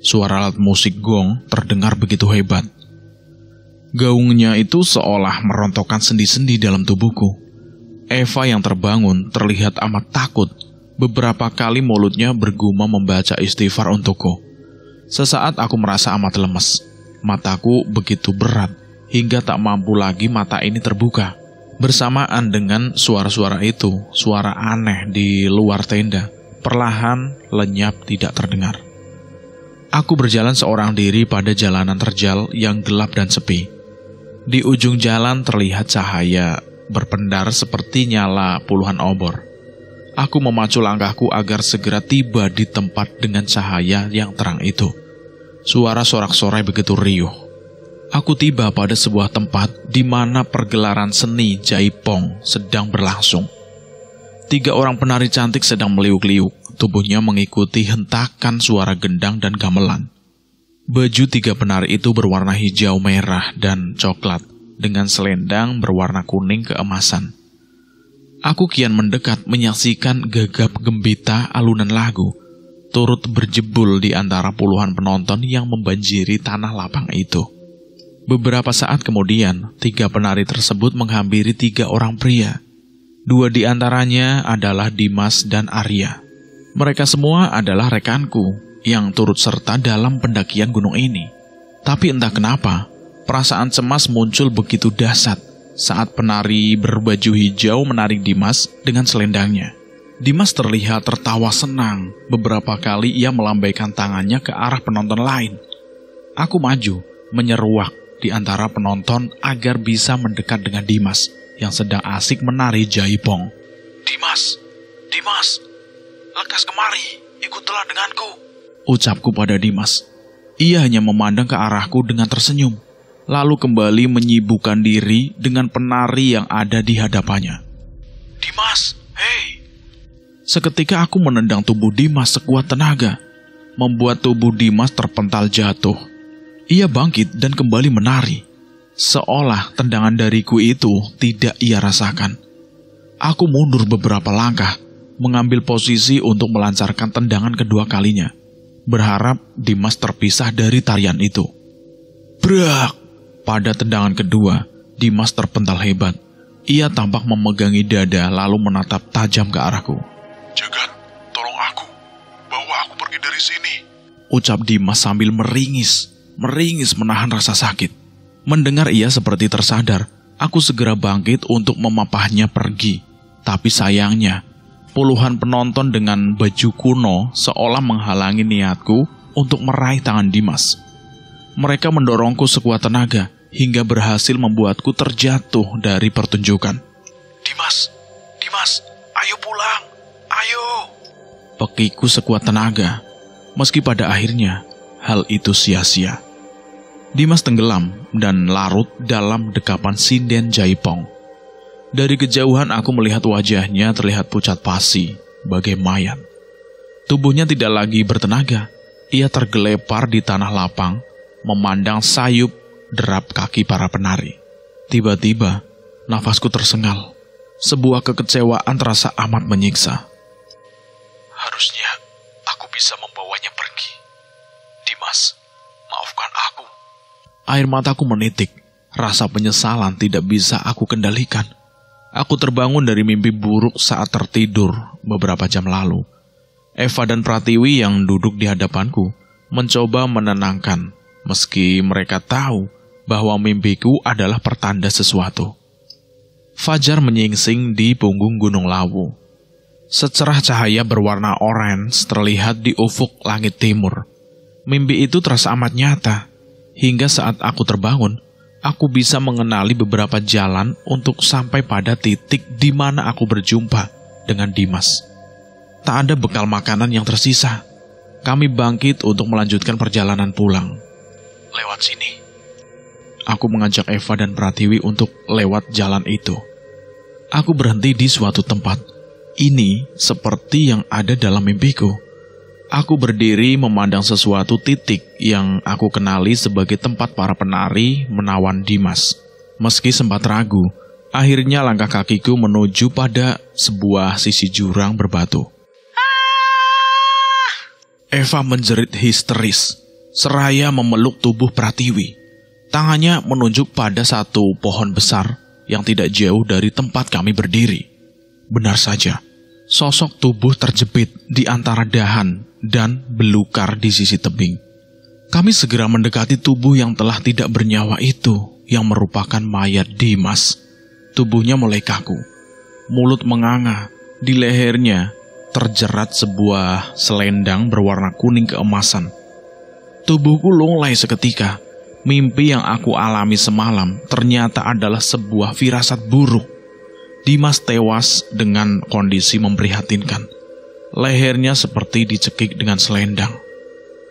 Suara alat musik gong terdengar begitu hebat. Gaungnya itu seolah merontokkan sendi-sendi dalam tubuhku. Eva yang terbangun terlihat amat takut. Beberapa kali mulutnya bergumam membaca istighfar untukku. Sesaat aku merasa amat lemes. Mataku begitu berat hingga tak mampu lagi mata ini terbuka. Bersamaan dengan suara-suara itu, suara aneh di luar tenda perlahan lenyap tidak terdengar. Aku berjalan seorang diri pada jalanan terjal yang gelap dan sepi. Di ujung jalan terlihat cahaya berpendar seperti nyala puluhan obor. Aku memacu langkahku agar segera tiba di tempat dengan cahaya yang terang itu. Suara sorak-sorai begitu riuh. Aku tiba pada sebuah tempat di mana pergelaran seni jaipong sedang berlangsung. 3 orang penari cantik sedang meliuk-liuk, tubuhnya mengikuti hentakan suara gendang dan gamelan. Baju 3 penari itu berwarna hijau, merah, dan coklat, dengan selendang berwarna kuning keemasan. Aku kian mendekat menyaksikan gegap gembita alunan lagu, turut berjebul di antara puluhan penonton yang membanjiri tanah lapang itu. Beberapa saat kemudian, 3 penari tersebut menghampiri 3 orang pria. 2 di antaranya adalah Dimas dan Arya. Mereka semua adalah rekanku yang turut serta dalam pendakian gunung ini. Tapi entah kenapa, perasaan cemas muncul begitu dahsyat saat penari berbaju hijau menarik Dimas dengan selendangnya. Dimas terlihat tertawa senang. Beberapa kali ia melambaikan tangannya ke arah penonton lain. Aku maju, menyeruak di antara penonton agar bisa mendekat dengan Dimas yang sedang asik menari jaipong. Dimas, Dimas, lekas kemari, ikutlah denganku, ucapku pada Dimas. Ia hanya memandang ke arahku dengan tersenyum, lalu kembali menyibukkan diri dengan penari yang ada di hadapannya. Dimas, hei. Seketika aku menendang tubuh Dimas sekuat tenaga, membuat tubuh Dimas terpental jatuh. Ia bangkit dan kembali menari, seolah tendangan dariku itu tidak ia rasakan. Aku mundur beberapa langkah, mengambil posisi untuk melancarkan tendangan kedua kalinya, berharap Dimas terpisah dari tarian itu. Brak! Pada tendangan kedua, Dimas terpental hebat. Ia tampak memegangi dada lalu menatap tajam ke arahku. Jagat, tolong aku, bawa aku pergi dari sini, ucap Dimas sambil meringis menahan rasa sakit. Mendengar ia seperti tersadar, aku segera bangkit untuk memapahnya pergi. Tapi sayangnya, puluhan penonton dengan baju kuno seolah menghalangi niatku untuk meraih tangan Dimas. Mereka mendorongku sekuat tenaga hingga berhasil membuatku terjatuh dari pertunjukan. Dimas, ayo pulang, ayo. Pekiku sekuat tenaga, meski pada akhirnya hal itu sia-sia. Dimas tenggelam dan larut dalam dekapan sinden jaipong. Dari kejauhan aku melihat wajahnya terlihat pucat pasi, bagai mayat. Tubuhnya tidak lagi bertenaga. Ia tergelepar di tanah lapang, memandang sayup derap kaki para penari. Tiba-tiba, nafasku tersengal. Sebuah kekecewaan terasa amat menyiksa. Harusnya aku bisa membawanya pergi. Dimas, maafkan aku. Air mataku menitik, rasa penyesalan tidak bisa aku kendalikan. Aku terbangun dari mimpi buruk saat tertidur beberapa jam lalu. Eva dan Pratiwi yang duduk di hadapanku mencoba menenangkan, meski mereka tahu bahwa mimpiku adalah pertanda sesuatu. Fajar menyingsing di punggung Gunung Lawu. Secerah cahaya berwarna orange terlihat di ufuk langit timur. Mimpi itu terasa amat nyata. Hingga saat aku terbangun, aku bisa mengenali beberapa jalan untuk sampai pada titik di mana aku berjumpa dengan Dimas. Tak ada bekal makanan yang tersisa. Kami bangkit untuk melanjutkan perjalanan pulang. Lewat sini. Aku mengajak Eva dan Pratiwi untuk lewat jalan itu. Aku berhenti di suatu tempat. Ini seperti yang ada dalam mimpiku. Aku berdiri memandang sesuatu titik yang aku kenali sebagai tempat para penari menawan Dimas. Meski sempat ragu, Akhirnya langkah kakiku menuju pada sebuah sisi jurang berbatu. Eva menjerit histeris, seraya memeluk tubuh Pratiwi. Tangannya menunjuk pada satu pohon besar yang tidak jauh dari tempat kami berdiri. Benar saja, sosok tubuh terjepit di antara dahan dan belukar di sisi tebing. Kami segera mendekati tubuh yang telah tidak bernyawa itu, yang merupakan mayat Dimas. Tubuhnya mulai kaku, mulut menganga, di lehernya terjerat sebuah selendang berwarna kuning keemasan. Tubuhku lunglai seketika. Mimpi yang aku alami semalam ternyata adalah sebuah firasat buruk. Dimas tewas dengan kondisi memprihatinkan. Lehernya seperti dicekik dengan selendang.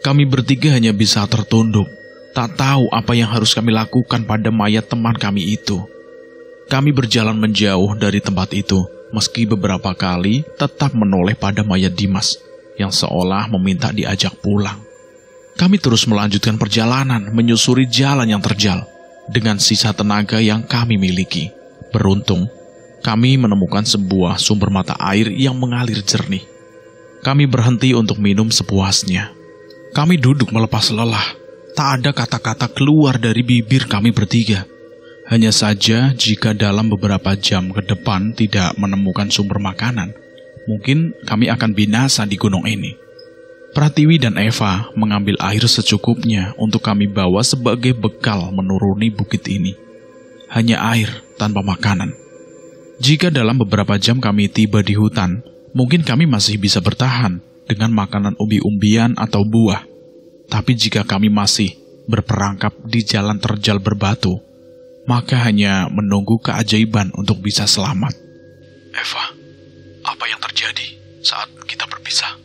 Kami bertiga hanya bisa tertunduk, tak tahu apa yang harus kami lakukan pada mayat teman kami itu. Kami berjalan menjauh dari tempat itu, meski beberapa kali tetap menoleh pada mayat Dimas, yang seolah meminta diajak pulang. Kami terus melanjutkan perjalanan, menyusuri jalan yang terjal, dengan sisa tenaga yang kami miliki. Beruntung, kami menemukan sebuah sumber mata air yang mengalir jernih. Kami berhenti untuk minum sepuasnya. Kami duduk melepas lelah, tak ada kata-kata keluar dari bibir kami bertiga. Hanya saja jika dalam beberapa jam ke depan tidak menemukan sumber makanan, mungkin kami akan binasa di gunung ini. Pratiwi dan Eva mengambil air secukupnya untuk kami bawa sebagai bekal menuruni bukit ini. Hanya air tanpa makanan. Jika dalam beberapa jam kami tiba di hutan, mungkin kami masih bisa bertahan dengan makanan umbi-umbian atau buah. Tapi jika kami masih berperangkap di jalan terjal berbatu, maka hanya menunggu keajaiban untuk bisa selamat. Eva, apa yang terjadi saat kita berpisah?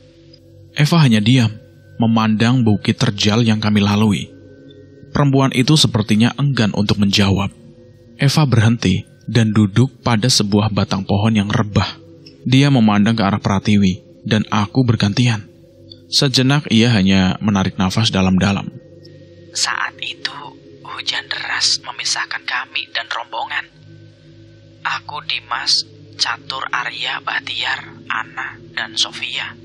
Eva hanya diam, memandang bukit terjal yang kami lalui. Perempuan itu sepertinya enggan untuk menjawab. Eva berhenti dan duduk pada sebuah batang pohon yang rebah. Dia memandang ke arah Pratiwi, dan aku bergantian. Sejenak ia hanya menarik nafas dalam-dalam. Saat itu, hujan deras memisahkan kami dan rombongan. Aku, Dimas, Catur, Arya, Bahtiar, Ana, dan Sofia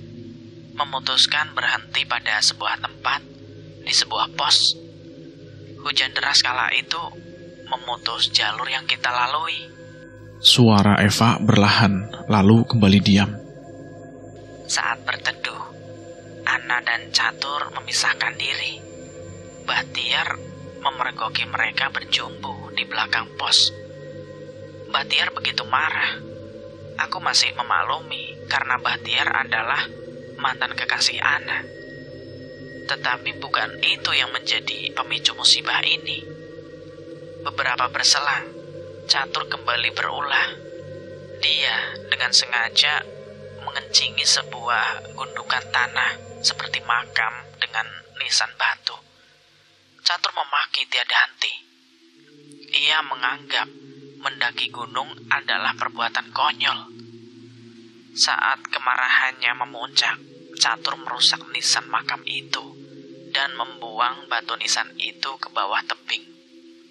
memutuskan berhenti pada sebuah tempat di sebuah pos. Hujan deras kala itu memutus jalur yang kita lalui. Suara Eva berlahan, lalu kembali diam. Saat berteduh, Ana dan Catur memisahkan diri. Bahtiar memergoki mereka berjumpu di belakang pos. Bahtiar begitu marah. Aku masih memaklumi karena Bahtiar adalah mantan kekasih Ana. Tetapi bukan itu yang menjadi pemicu musibah ini. Beberapa berselang, Catur kembali berulah. Dia dengan sengaja mengencingi sebuah gundukan tanah seperti makam dengan nisan batu. Catur memaki tiada henti. Ia menganggap mendaki gunung adalah perbuatan konyol. Saat kemarahannya memuncak, Catur merusak nisan makam itu dan membuang batu nisan itu ke bawah tebing.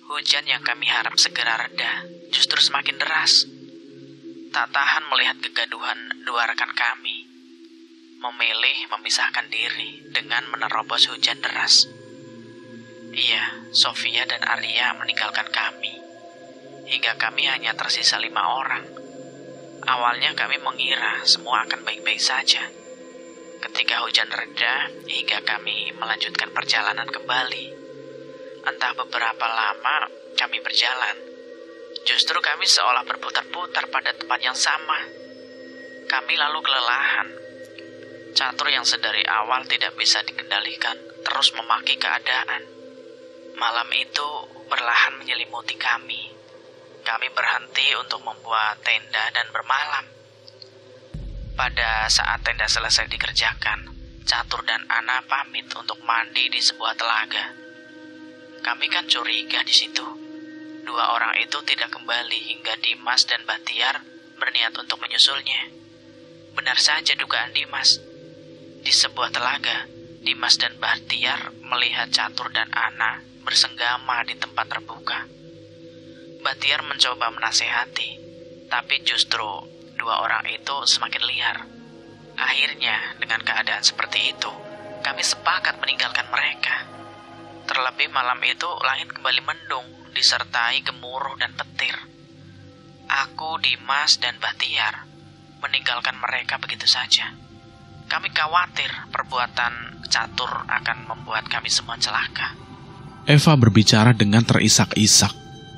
Hujan yang kami harap segera reda justru semakin deras. Tak tahan melihat kegaduhan dua rekan kami, memilih memisahkan diri dengan menerobos hujan deras. Iya, Sofia dan Arya meninggalkan kami, hingga kami hanya tersisa 5 orang. Awalnya kami mengira semua akan baik-baik saja. Ketika hujan reda, hingga kami melanjutkan perjalanan kembali. Entah beberapa lama kami berjalan, justru kami seolah berputar-putar pada tempat yang sama. Kami lalu kelelahan. Catur yang sedari awal tidak bisa dikendalikan terus memaki keadaan. Malam itu perlahan menyelimuti kami. Kami berhenti untuk membuat tenda dan bermalam. Pada saat tenda selesai dikerjakan, Catur dan Ana pamit untuk mandi di sebuah telaga. Kami kan curiga di situ. 2 orang itu tidak kembali hingga Dimas dan Bahtiar berniat untuk menyusulnya. Benar saja dugaan Dimas. Di sebuah telaga, Dimas dan Bahtiar melihat Catur dan Ana bersenggama di tempat terbuka. Bahtiar mencoba menasehati, tapi justru dua orang itu semakin liar. Akhirnya, dengan keadaan seperti itu, kami sepakat meninggalkan mereka. Terlebih malam itu langit kembali mendung, disertai gemuruh dan petir. Aku, Dimas, dan Bahtiar meninggalkan mereka begitu saja. Kami khawatir perbuatan catur akan membuat kami semua celaka. Eva berbicara dengan terisak-isak.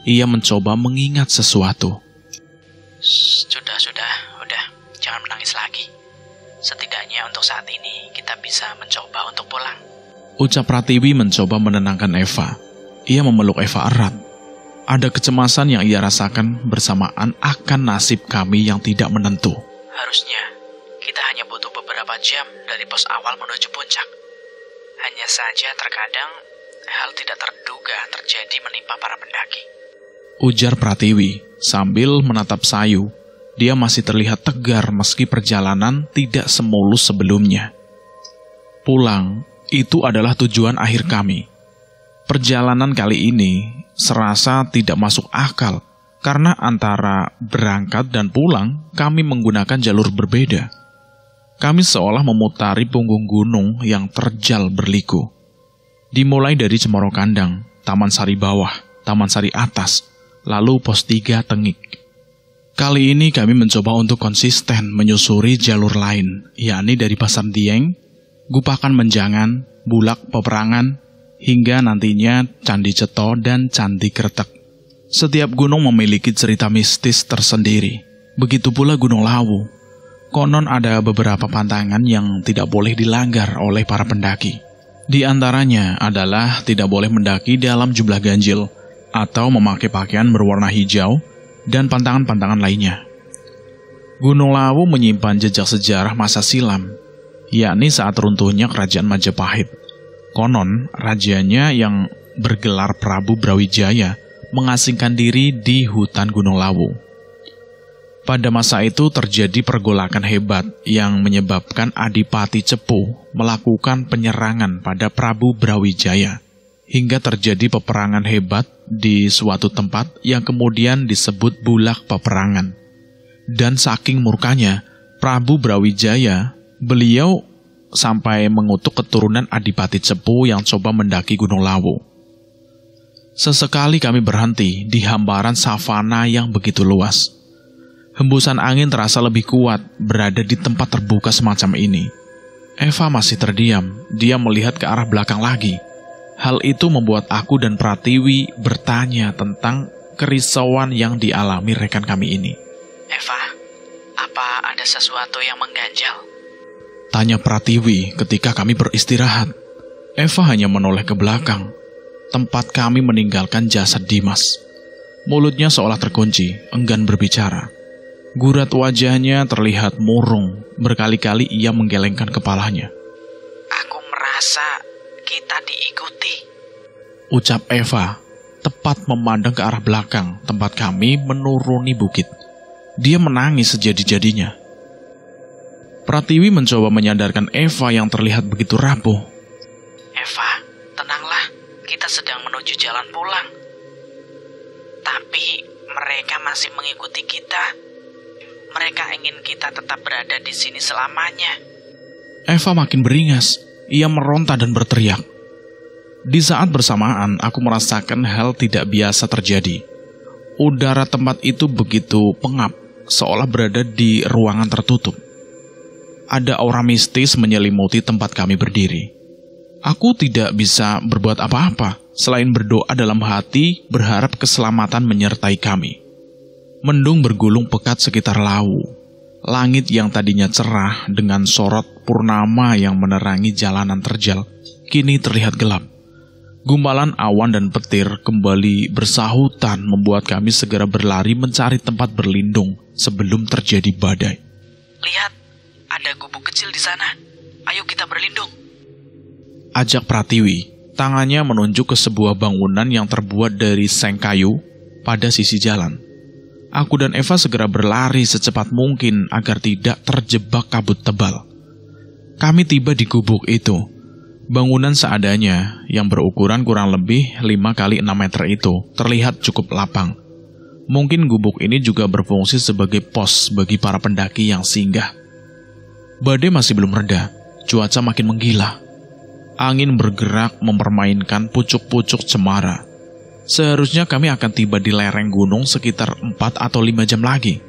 Ia mencoba mengingat sesuatu. Sudah, jangan menangis lagi. Setidaknya untuk saat ini kita bisa mencoba untuk pulang. Ucap Pratiwi mencoba menenangkan Eva. Ia memeluk Eva erat. Ada kecemasan yang ia rasakan bersamaan akan nasib kami yang tidak menentu. Harusnya kita hanya butuh beberapa jam dari pos awal menuju puncak. Hanya saja terkadang hal tidak terduga terjadi menimpa para pendaki. Ujar Pratiwi sambil menatap Sayu. Dia masih terlihat tegar meski perjalanan tidak semulus sebelumnya. Pulang, itu adalah tujuan akhir kami. Perjalanan kali ini serasa tidak masuk akal karena antara berangkat dan pulang kami menggunakan jalur berbeda. Kami seolah memutari punggung gunung yang terjal berliku. Dimulai dari Cemoro Kandang, Taman Sari Bawah, Taman Sari Atas, lalu Pos 3 Tengik. Kali ini kami mencoba untuk konsisten menyusuri jalur lain, yakni dari Pasar Dieng, Gupakan Menjangan, Bulak Peperangan, hingga nantinya Candi Ceto dan Candi Kretek. Setiap gunung memiliki cerita mistis tersendiri. Begitu pula Gunung Lawu. Konon ada beberapa pantangan yang tidak boleh dilanggar oleh para pendaki. Di antaranya adalah tidak boleh mendaki dalam jumlah ganjil, atau memakai pakaian berwarna hijau, dan pantangan-pantangan lainnya. Gunung Lawu menyimpan jejak sejarah masa silam, yakni saat runtuhnya Kerajaan Majapahit. Konon, rajanya yang bergelar Prabu Brawijaya mengasingkan diri di hutan Gunung Lawu. Pada masa itu terjadi pergolakan hebat yang menyebabkan Adipati Cepu melakukan penyerangan pada Prabu Brawijaya, hingga terjadi peperangan hebat di suatu tempat yang kemudian disebut Bulak Peperangan. Dan saking murkanya Prabu Brawijaya, beliau sampai mengutuk keturunan Adipati Cepu yang coba mendaki Gunung Lawu. Sesekali kami berhenti di hamparan savana yang begitu luas. Hembusan angin terasa lebih kuat berada di tempat terbuka semacam ini. Eva masih terdiam, dia melihat ke arah belakang lagi. Hal itu membuat aku dan Pratiwi bertanya tentang kerisauan yang dialami rekan kami ini. Eva, apa ada sesuatu yang mengganjal? Tanya Pratiwi ketika kami beristirahat. Eva hanya menoleh ke belakang, tempat kami meninggalkan jasad Dimas. Mulutnya seolah terkunci, enggan berbicara. Gurat wajahnya terlihat murung, berkali-kali ia menggelengkan kepalanya. Aku merasa kita diikuti, ucap Eva, tepat memandang ke arah belakang tempat kami menuruni bukit. Dia menangis sejadi-jadinya. Pratiwi mencoba menyadarkan Eva yang terlihat begitu rapuh. Eva, tenanglah, kita sedang menuju jalan pulang. Tapi mereka masih mengikuti kita. Mereka ingin kita tetap berada di sini selamanya. Eva makin beringas. Ia meronta dan berteriak. Di saat bersamaan, aku merasakan hal tidak biasa terjadi. Udara tempat itu begitu pengap, seolah berada di ruangan tertutup. Ada aura mistis menyelimuti tempat kami berdiri. Aku tidak bisa berbuat apa-apa, selain berdoa dalam hati, berharap keselamatan menyertai kami. Mendung bergulung pekat sekitar Lawu. Langit yang tadinya cerah dengan sorot purnama yang menerangi jalanan terjal, kini terlihat gelap. Gumpalan awan dan petir kembali bersahutan membuat kami segera berlari mencari tempat berlindung sebelum terjadi badai. Lihat, ada gubuk kecil di sana. Ayo kita berlindung, ajak Pratiwi. Tangannya menunjuk ke sebuah bangunan yang terbuat dari seng kayu pada sisi jalan. Aku dan Eva segera berlari secepat mungkin agar tidak terjebak kabut tebal. Kami tiba di gubuk itu. Bangunan seadanya yang berukuran kurang lebih 5 x 6 meter itu terlihat cukup lapang. Mungkin gubuk ini juga berfungsi sebagai pos bagi para pendaki yang singgah. Badai masih belum reda, cuaca makin menggila. Angin bergerak mempermainkan pucuk-pucuk cemara. Seharusnya kami akan tiba di lereng gunung sekitar 4 atau 5 jam lagi.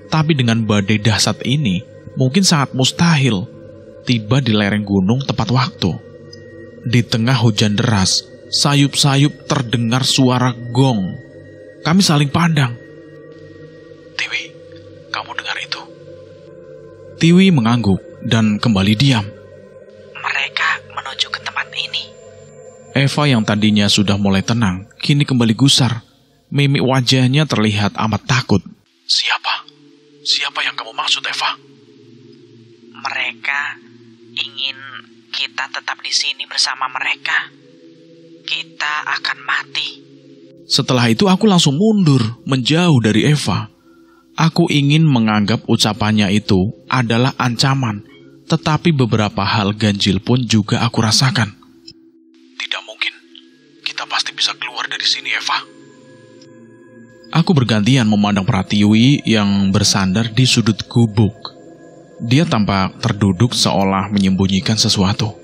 Tapi dengan badai dahsyat ini, mungkin sangat mustahil tiba di lereng gunung tepat waktu. Di tengah hujan deras, sayup-sayup terdengar suara gong. Kami saling pandang. Tiwi, kamu dengar itu? Tiwi mengangguk dan kembali diam. Mereka menuju ke tempat ini. Eva yang tadinya sudah mulai tenang, kini kembali gusar. Mimik wajahnya terlihat amat takut. Siapa? Siapa yang kamu maksud, Eva? Mereka ingin kita tetap di sini bersama mereka. Kita akan mati. Setelah itu aku langsung mundur, menjauh dari Eva. Aku ingin menganggap ucapannya itu adalah ancaman, tetapi beberapa hal ganjil pun juga aku rasakan. Tidak mungkin. Kita pasti bisa keluar dari sini, Eva. Aku bergantian memandang Pratiwi yang bersandar di sudut gubuk. Dia tampak terduduk seolah menyembunyikan sesuatu.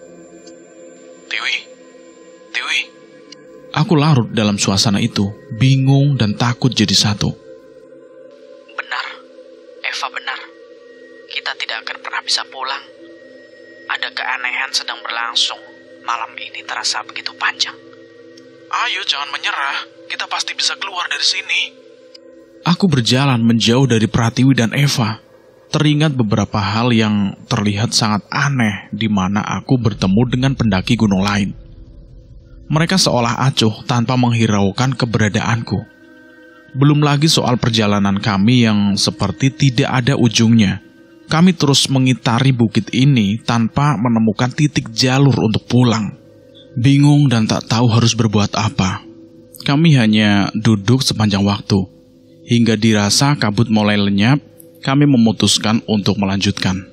Tiwi. Aku larut dalam suasana itu, bingung dan takut jadi satu. Benar, Eva benar. Kita tidak akan pernah bisa pulang. Ada keanehan sedang berlangsung. Malam ini terasa begitu panjang. Ayo, jangan menyerah. Kita pasti bisa keluar dari sini. Aku berjalan menjauh dari Pratiwi dan Eva. Teringat beberapa hal yang terlihat sangat aneh di mana aku bertemu dengan pendaki gunung lain. Mereka seolah acuh tanpa menghiraukan keberadaanku. Belum lagi soal perjalanan kami yang seperti tidak ada ujungnya. Kami terus mengitari bukit ini tanpa menemukan titik jalur untuk pulang. Bingung dan tak tahu harus berbuat apa. Kami hanya duduk sepanjang waktu. Hingga dirasa kabut mulai lenyap, kami memutuskan untuk melanjutkan.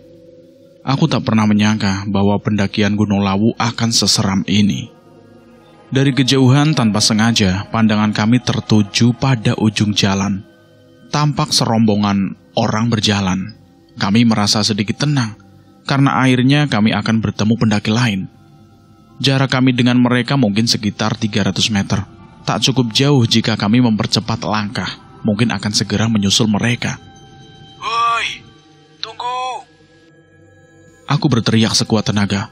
Aku tak pernah menyangka bahwa pendakian Gunung Lawu akan seseram ini. Dari kejauhan tanpa sengaja, pandangan kami tertuju pada ujung jalan. Tampak serombongan orang berjalan. Kami merasa sedikit tenang, karena akhirnya kami akan bertemu pendaki lain. Jarak kami dengan mereka mungkin sekitar 300 meter. Tak cukup jauh jika kami mempercepat langkah, mungkin akan segera menyusul mereka. Woi, tunggu! Aku berteriak sekuat tenaga.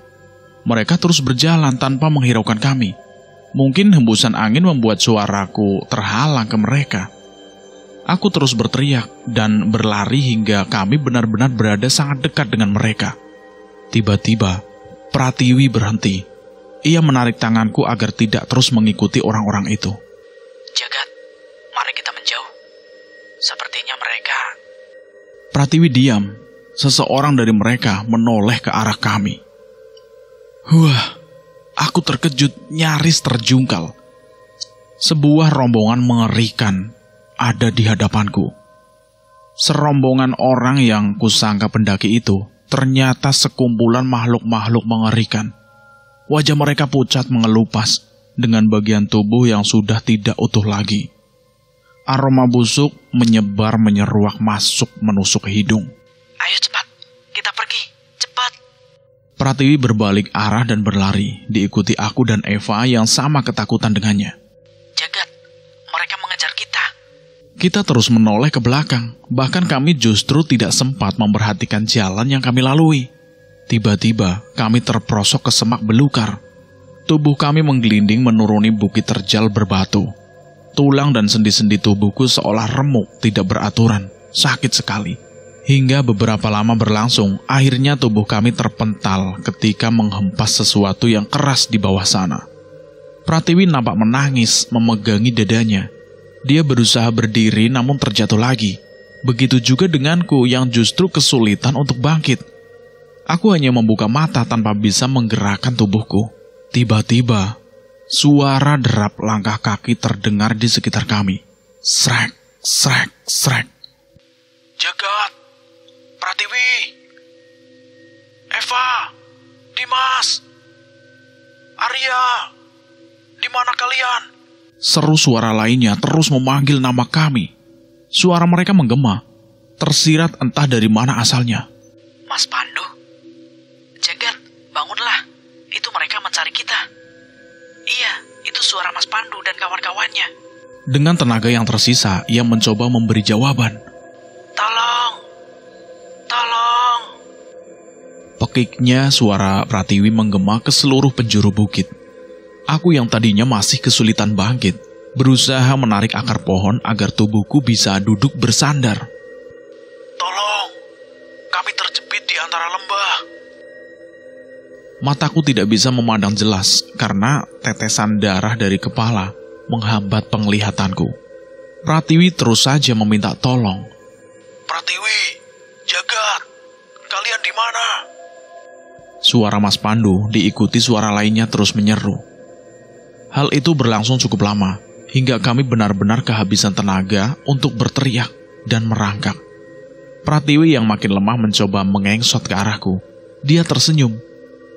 Mereka terus berjalan tanpa menghiraukan kami. Mungkin hembusan angin membuat suaraku terhalang ke mereka. Aku terus berteriak dan berlari hingga kami benar-benar berada sangat dekat dengan mereka. Tiba-tiba, Pratiwi berhenti. Ia menarik tanganku agar tidak terus mengikuti orang-orang itu. Jagat, mari kita menjauh. Sepertinya mereka... Pratiwi diam. Seseorang dari mereka menoleh ke arah kami. Wah, aku terkejut, nyaris terjungkal. Sebuah rombongan mengerikan ada di hadapanku. Serombongan orang yang kusangka pendaki itu ternyata sekumpulan makhluk-makhluk mengerikan. Wajah mereka pucat mengelupas dengan bagian tubuh yang sudah tidak utuh lagi. Aroma busuk menyebar menyeruak masuk menusuk hidung. Ayo cepat, kita pergi, cepat. Pratiwi berbalik arah dan berlari, diikuti aku dan Eva yang sama ketakutan dengannya. Jagat, mereka mengejar kita. Kita terus menoleh ke belakang, bahkan kami justru tidak sempat memperhatikan jalan yang kami lalui. Tiba-tiba, kami terperosok ke semak belukar. Tubuh kami menggelinding menuruni bukit terjal berbatu. Tulang dan sendi-sendi tubuhku seolah remuk, tidak beraturan, sakit sekali. Hingga beberapa lama berlangsung, akhirnya tubuh kami terpental ketika menghempas sesuatu yang keras di bawah sana. Pratiwi nampak menangis, memegangi dadanya. Dia berusaha berdiri namun terjatuh lagi. Begitu juga denganku yang justru kesulitan untuk bangkit. Aku hanya membuka mata tanpa bisa menggerakkan tubuhku. Tiba-tiba, suara derap langkah kaki terdengar di sekitar kami. Srek, srek, srek. Jagat, Pratiwi, Eva, Dimas, Arya, di mana kalian? Seru suara lainnya terus memanggil nama kami. Suara mereka menggema, tersirat entah dari mana asalnya. Mas Pandu, Jagat, bangunlah. Itu mereka mencari kita. Iya, itu suara Mas Pandu dan kawan-kawannya. Dengan tenaga yang tersisa, ia mencoba memberi jawaban. Tolong, tolong. Pekiknya suara Pratiwi menggema ke seluruh penjuru bukit. Aku yang tadinya masih kesulitan bangkit, berusaha menarik akar pohon agar tubuhku bisa duduk bersandar. Tolong, kami terjepit di antara lembah. Mataku tidak bisa memandang jelas karena tetesan darah dari kepala menghambat penglihatanku. Pratiwi terus saja meminta tolong. Pratiwi, Jagat, kalian di mana? Suara Mas Pandu diikuti suara lainnya terus menyeru. Hal itu berlangsung cukup lama, hingga kami benar-benar kehabisan tenaga untuk berteriak dan merangkak. Pratiwi yang makin lemah mencoba mengengsot ke arahku. Dia tersenyum.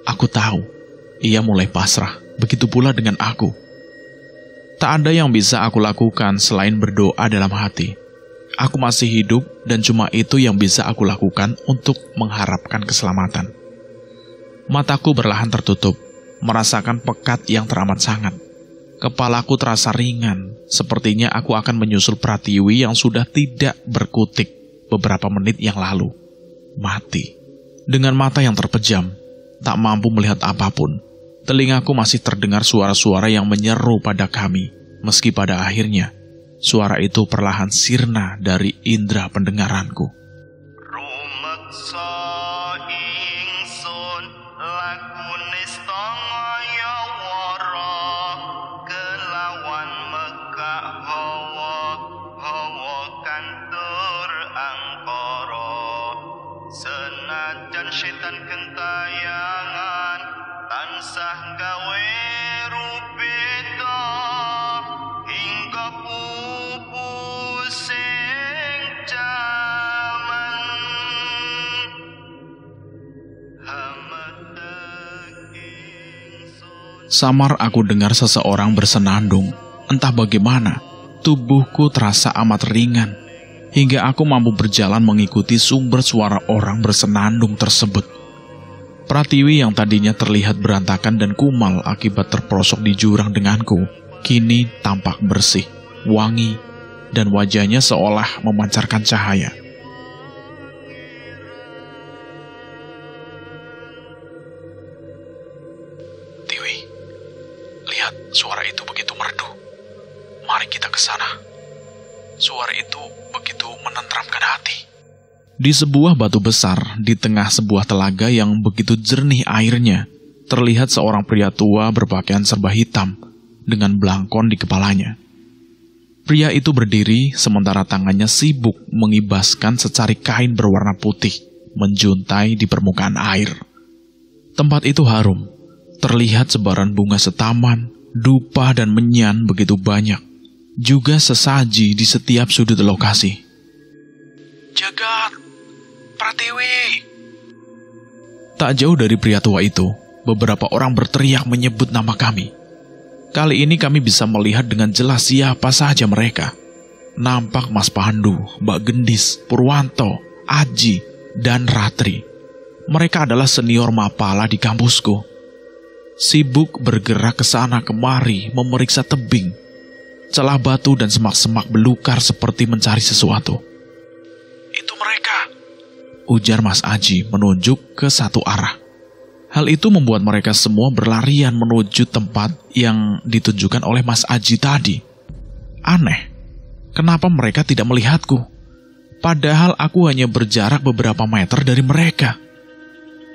Aku tahu, ia mulai pasrah. Begitu pula dengan aku. Tak ada yang bisa aku lakukan selain berdoa dalam hati. Aku masih hidup dan cuma itu yang bisa aku lakukan untuk mengharapkan keselamatan. Mataku berlahan tertutup, merasakan pekat yang teramat sangat. Kepalaku terasa ringan, sepertinya aku akan menyusul Pratiwi yang sudah tidak berkutik beberapa menit yang lalu. Mati. Dengan mata yang terpejam, tak mampu melihat apapun. Telingaku masih terdengar suara-suara yang menyeru pada kami, meski pada akhirnya suara itu perlahan sirna dari indera pendengaranku. Senajan setan gentayangan tansah gawe rupita hingga pupusing jaman Samar aku dengar seseorang bersenandung. Entah bagaimana, tubuhku terasa amat ringan, hingga aku mampu berjalan mengikuti sumber suara orang bersenandung tersebut. Pratiwi yang tadinya terlihat berantakan dan kumal akibat terperosok di jurang denganku, kini tampak bersih, wangi, dan wajahnya seolah memancarkan cahaya. Tiwi, lihat suara itu begitu merdu. Mari kita ke sana. Suara itu begitu menenteramkan hati. Di sebuah batu besar, di tengah sebuah telaga yang begitu jernih airnya, terlihat seorang pria tua berpakaian serba hitam, dengan belangkon di kepalanya. Pria itu berdiri, sementara tangannya sibuk mengibaskan secari kain berwarna putih, menjuntai di permukaan air. Tempat itu harum, terlihat sebaran bunga setaman, dupa dan menyan begitu banyak, juga sesaji di setiap sudut lokasi. Jagat, Pratiwi. Tak jauh dari pria tua itu, beberapa orang berteriak menyebut nama kami. Kali ini kami bisa melihat dengan jelas siapa saja mereka. Nampak Mas Pandu, Mbak Gendis, Purwanto, Aji, dan Ratri. Mereka adalah senior Mapala di kampusku. Sibuk bergerak ke sana kemari memeriksa tebing. Celah batu dan semak-semak belukar seperti mencari sesuatu. Itu mereka, ujar Mas Aji menunjuk ke satu arah. Hal itu membuat mereka semua berlarian menuju tempat yang ditunjukkan oleh Mas Aji tadi. Aneh, kenapa mereka tidak melihatku? Padahal aku hanya berjarak beberapa meter dari mereka.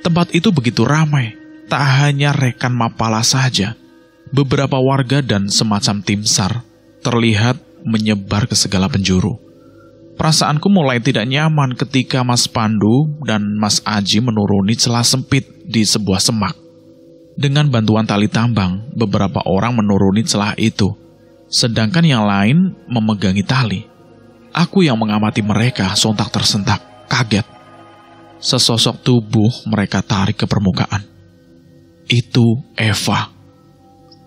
Tempat itu begitu ramai, tak hanya rekan Mapala saja. Beberapa warga dan semacam tim SAR terlihat menyebar ke segala penjuru. Perasaanku mulai tidak nyaman ketika Mas Pandu dan Mas Aji menuruni celah sempit di sebuah semak. Dengan bantuan tali tambang, beberapa orang menuruni celah itu, sedangkan yang lain memegangi tali. Aku yang mengamati mereka sontak tersentak, kaget. Sesosok tubuh mereka tarik ke permukaan. Itu Eva.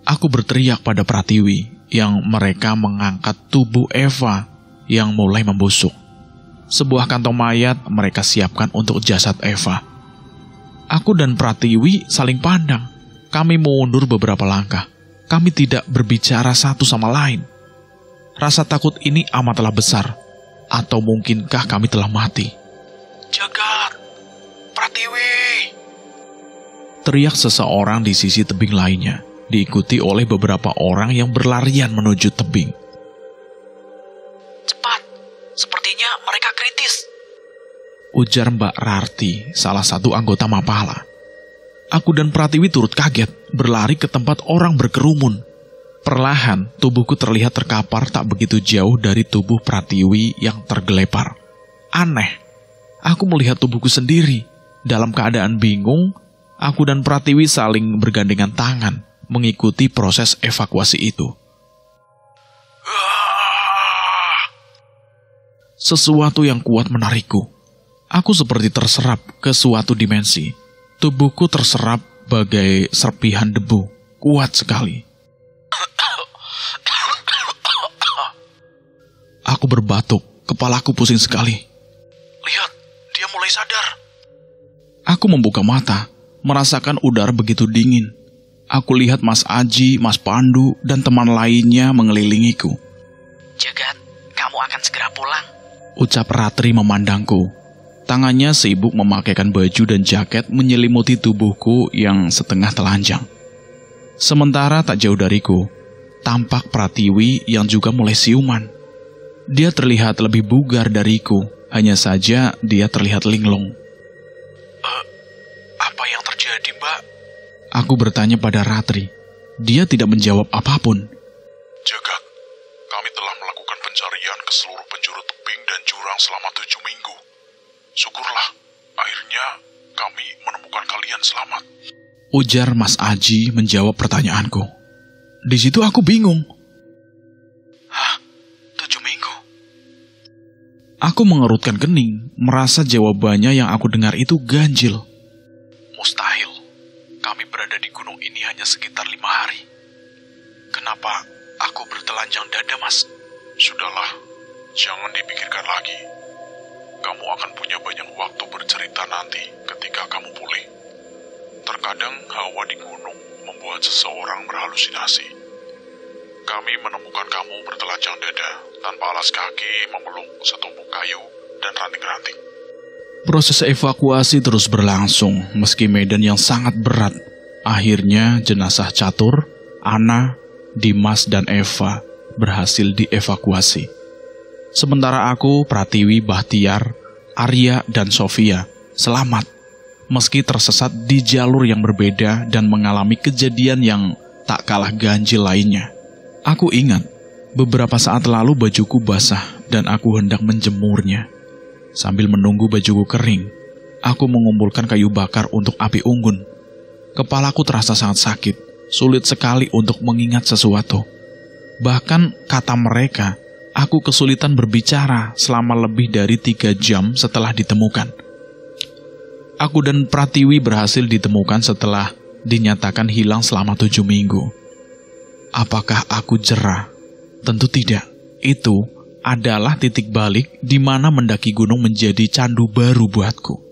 Aku berteriak pada Pratiwi yang mereka mengangkat tubuh Eva yang mulai membusuk. Sebuah kantong mayat mereka siapkan untuk jasad Eva. Aku dan Pratiwi saling pandang. Kami mundur beberapa langkah. Kami tidak berbicara satu sama lain. Rasa takut ini amatlah besar. Atau mungkinkah kami telah mati? Jagat! Pratiwi! Teriak seseorang di sisi tebing lainnya, diikuti oleh beberapa orang yang berlarian menuju tebing. Cepat, sepertinya mereka kritis. Ujar Mbak Rarti, salah satu anggota Mapala. Aku dan Pratiwi turut kaget, berlari ke tempat orang berkerumun. Perlahan, tubuhku terlihat terkapar tak begitu jauh dari tubuh Pratiwi yang tergelepar. Aneh, aku melihat tubuhku sendiri. Dalam keadaan bingung, aku dan Pratiwi saling bergandengan tangan, mengikuti proses evakuasi itu. Sesuatu yang kuat menarikku. Aku seperti terserap ke suatu dimensi. Tubuhku terserap bagai serpihan debu. Kuat sekali. Aku berbatuk. Kepalaku pusing sekali. Lihat, dia mulai sadar. Aku membuka mata, merasakan udara begitu dingin. Aku lihat Mas Aji, Mas Pandu, dan teman lainnya mengelilingiku. Jagat, kamu akan segera pulang. Ucap Ratri memandangku. Tangannya sibuk memakaikan baju dan jaket menyelimuti tubuhku yang setengah telanjang. Sementara tak jauh dariku, tampak Pratiwi yang juga mulai siuman. Dia terlihat lebih bugar dariku, hanya saja dia terlihat linglung. Apa yang terjadi, Mbak? Aku bertanya pada Ratri. Dia tidak menjawab apapun. Jagat, kami telah melakukan pencarian ke seluruh penjuru tebing dan jurang selama 7 minggu. Syukurlah, akhirnya kami menemukan kalian selamat. Ujar Mas Aji menjawab pertanyaanku. Di situ aku bingung. Hah? 7 minggu? Aku mengerutkan kening, merasa jawabannya yang aku dengar itu ganjil. Mustahil. Kami berada di gunung ini hanya sekitar 5 hari. Kenapa aku bertelanjang dada, Mas? Sudahlah, jangan dipikirkan lagi. Kamu akan punya banyak waktu bercerita nanti ketika kamu pulih. Terkadang hawa di gunung membuat seseorang berhalusinasi. Kami menemukan kamu bertelanjang dada, tanpa alas kaki, memeluk setumpuk kayu dan ranting-ranting. Proses evakuasi terus berlangsung, meski medan yang sangat berat. Akhirnya jenazah Catur, Ana, Dimas, dan Eva berhasil dievakuasi. Sementara aku, Pratiwi, Bahtiar, Arya, dan Sofia selamat, meski tersesat di jalur yang berbeda dan mengalami kejadian yang tak kalah ganjil lainnya. Aku ingat, beberapa saat lalu bajuku basah dan aku hendak menjemurnya. Sambil menunggu bajuku kering, aku mengumpulkan kayu bakar untuk api unggun. Kepalaku terasa sangat sakit, sulit sekali untuk mengingat sesuatu. Bahkan kata mereka, aku kesulitan berbicara selama lebih dari 3 jam setelah ditemukan. Aku dan Pratiwi berhasil ditemukan setelah dinyatakan hilang selama 7 minggu. Apakah aku jera? Tentu tidak. Itu adalah titik balik di mana mendaki gunung menjadi candu baru buatku.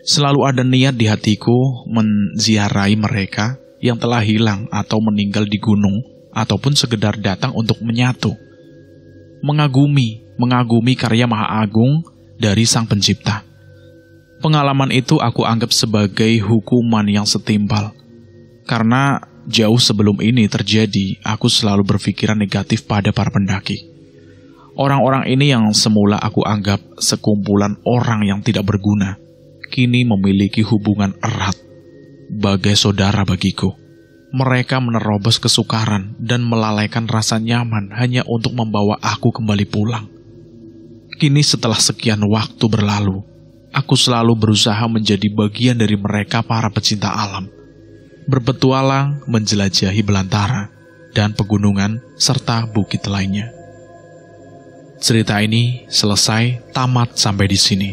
Selalu ada niat di hatiku menziarahi mereka yang telah hilang atau meninggal di gunung, ataupun sekedar datang untuk menyatu. Mengagumi karya Maha Agung dari Sang Pencipta. Pengalaman itu aku anggap sebagai hukuman yang setimpal. Karena jauh sebelum ini terjadi, aku selalu berpikiran negatif pada para pendaki. Orang-orang ini yang semula aku anggap sekumpulan orang yang tidak berguna, kini memiliki hubungan erat, bagai saudara bagiku. Mereka menerobos kesukaran dan melalaikan rasa nyaman hanya untuk membawa aku kembali pulang. Kini setelah sekian waktu berlalu, aku selalu berusaha menjadi bagian dari mereka para pecinta alam. Berpetualang menjelajahi belantara dan pegunungan serta bukit lainnya. Cerita ini selesai, tamat sampai di sini.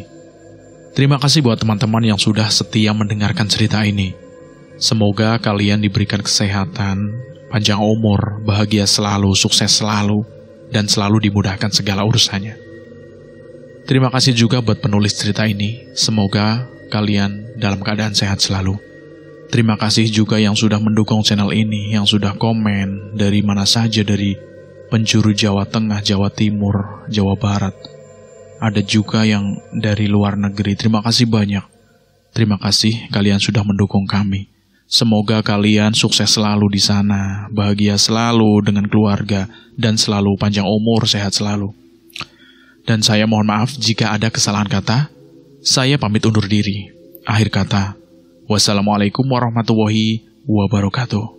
Terima kasih buat teman-teman yang sudah setia mendengarkan cerita ini. Semoga kalian diberikan kesehatan, panjang umur, bahagia selalu, sukses selalu, dan selalu dimudahkan segala urusannya. Terima kasih juga buat penulis cerita ini. Semoga kalian dalam keadaan sehat selalu. Terima kasih juga yang sudah mendukung channel ini, yang sudah komen dari mana saja, dari penjuru Jawa Tengah, Jawa Timur, Jawa Barat. Ada juga yang dari luar negeri. Terima kasih banyak. Terima kasih kalian sudah mendukung kami. Semoga kalian sukses selalu di sana, bahagia selalu dengan keluarga, dan selalu panjang umur, sehat selalu. Dan saya mohon maaf jika ada kesalahan kata. Saya pamit undur diri. Akhir kata, wassalamualaikum warahmatullahi wabarakatuh.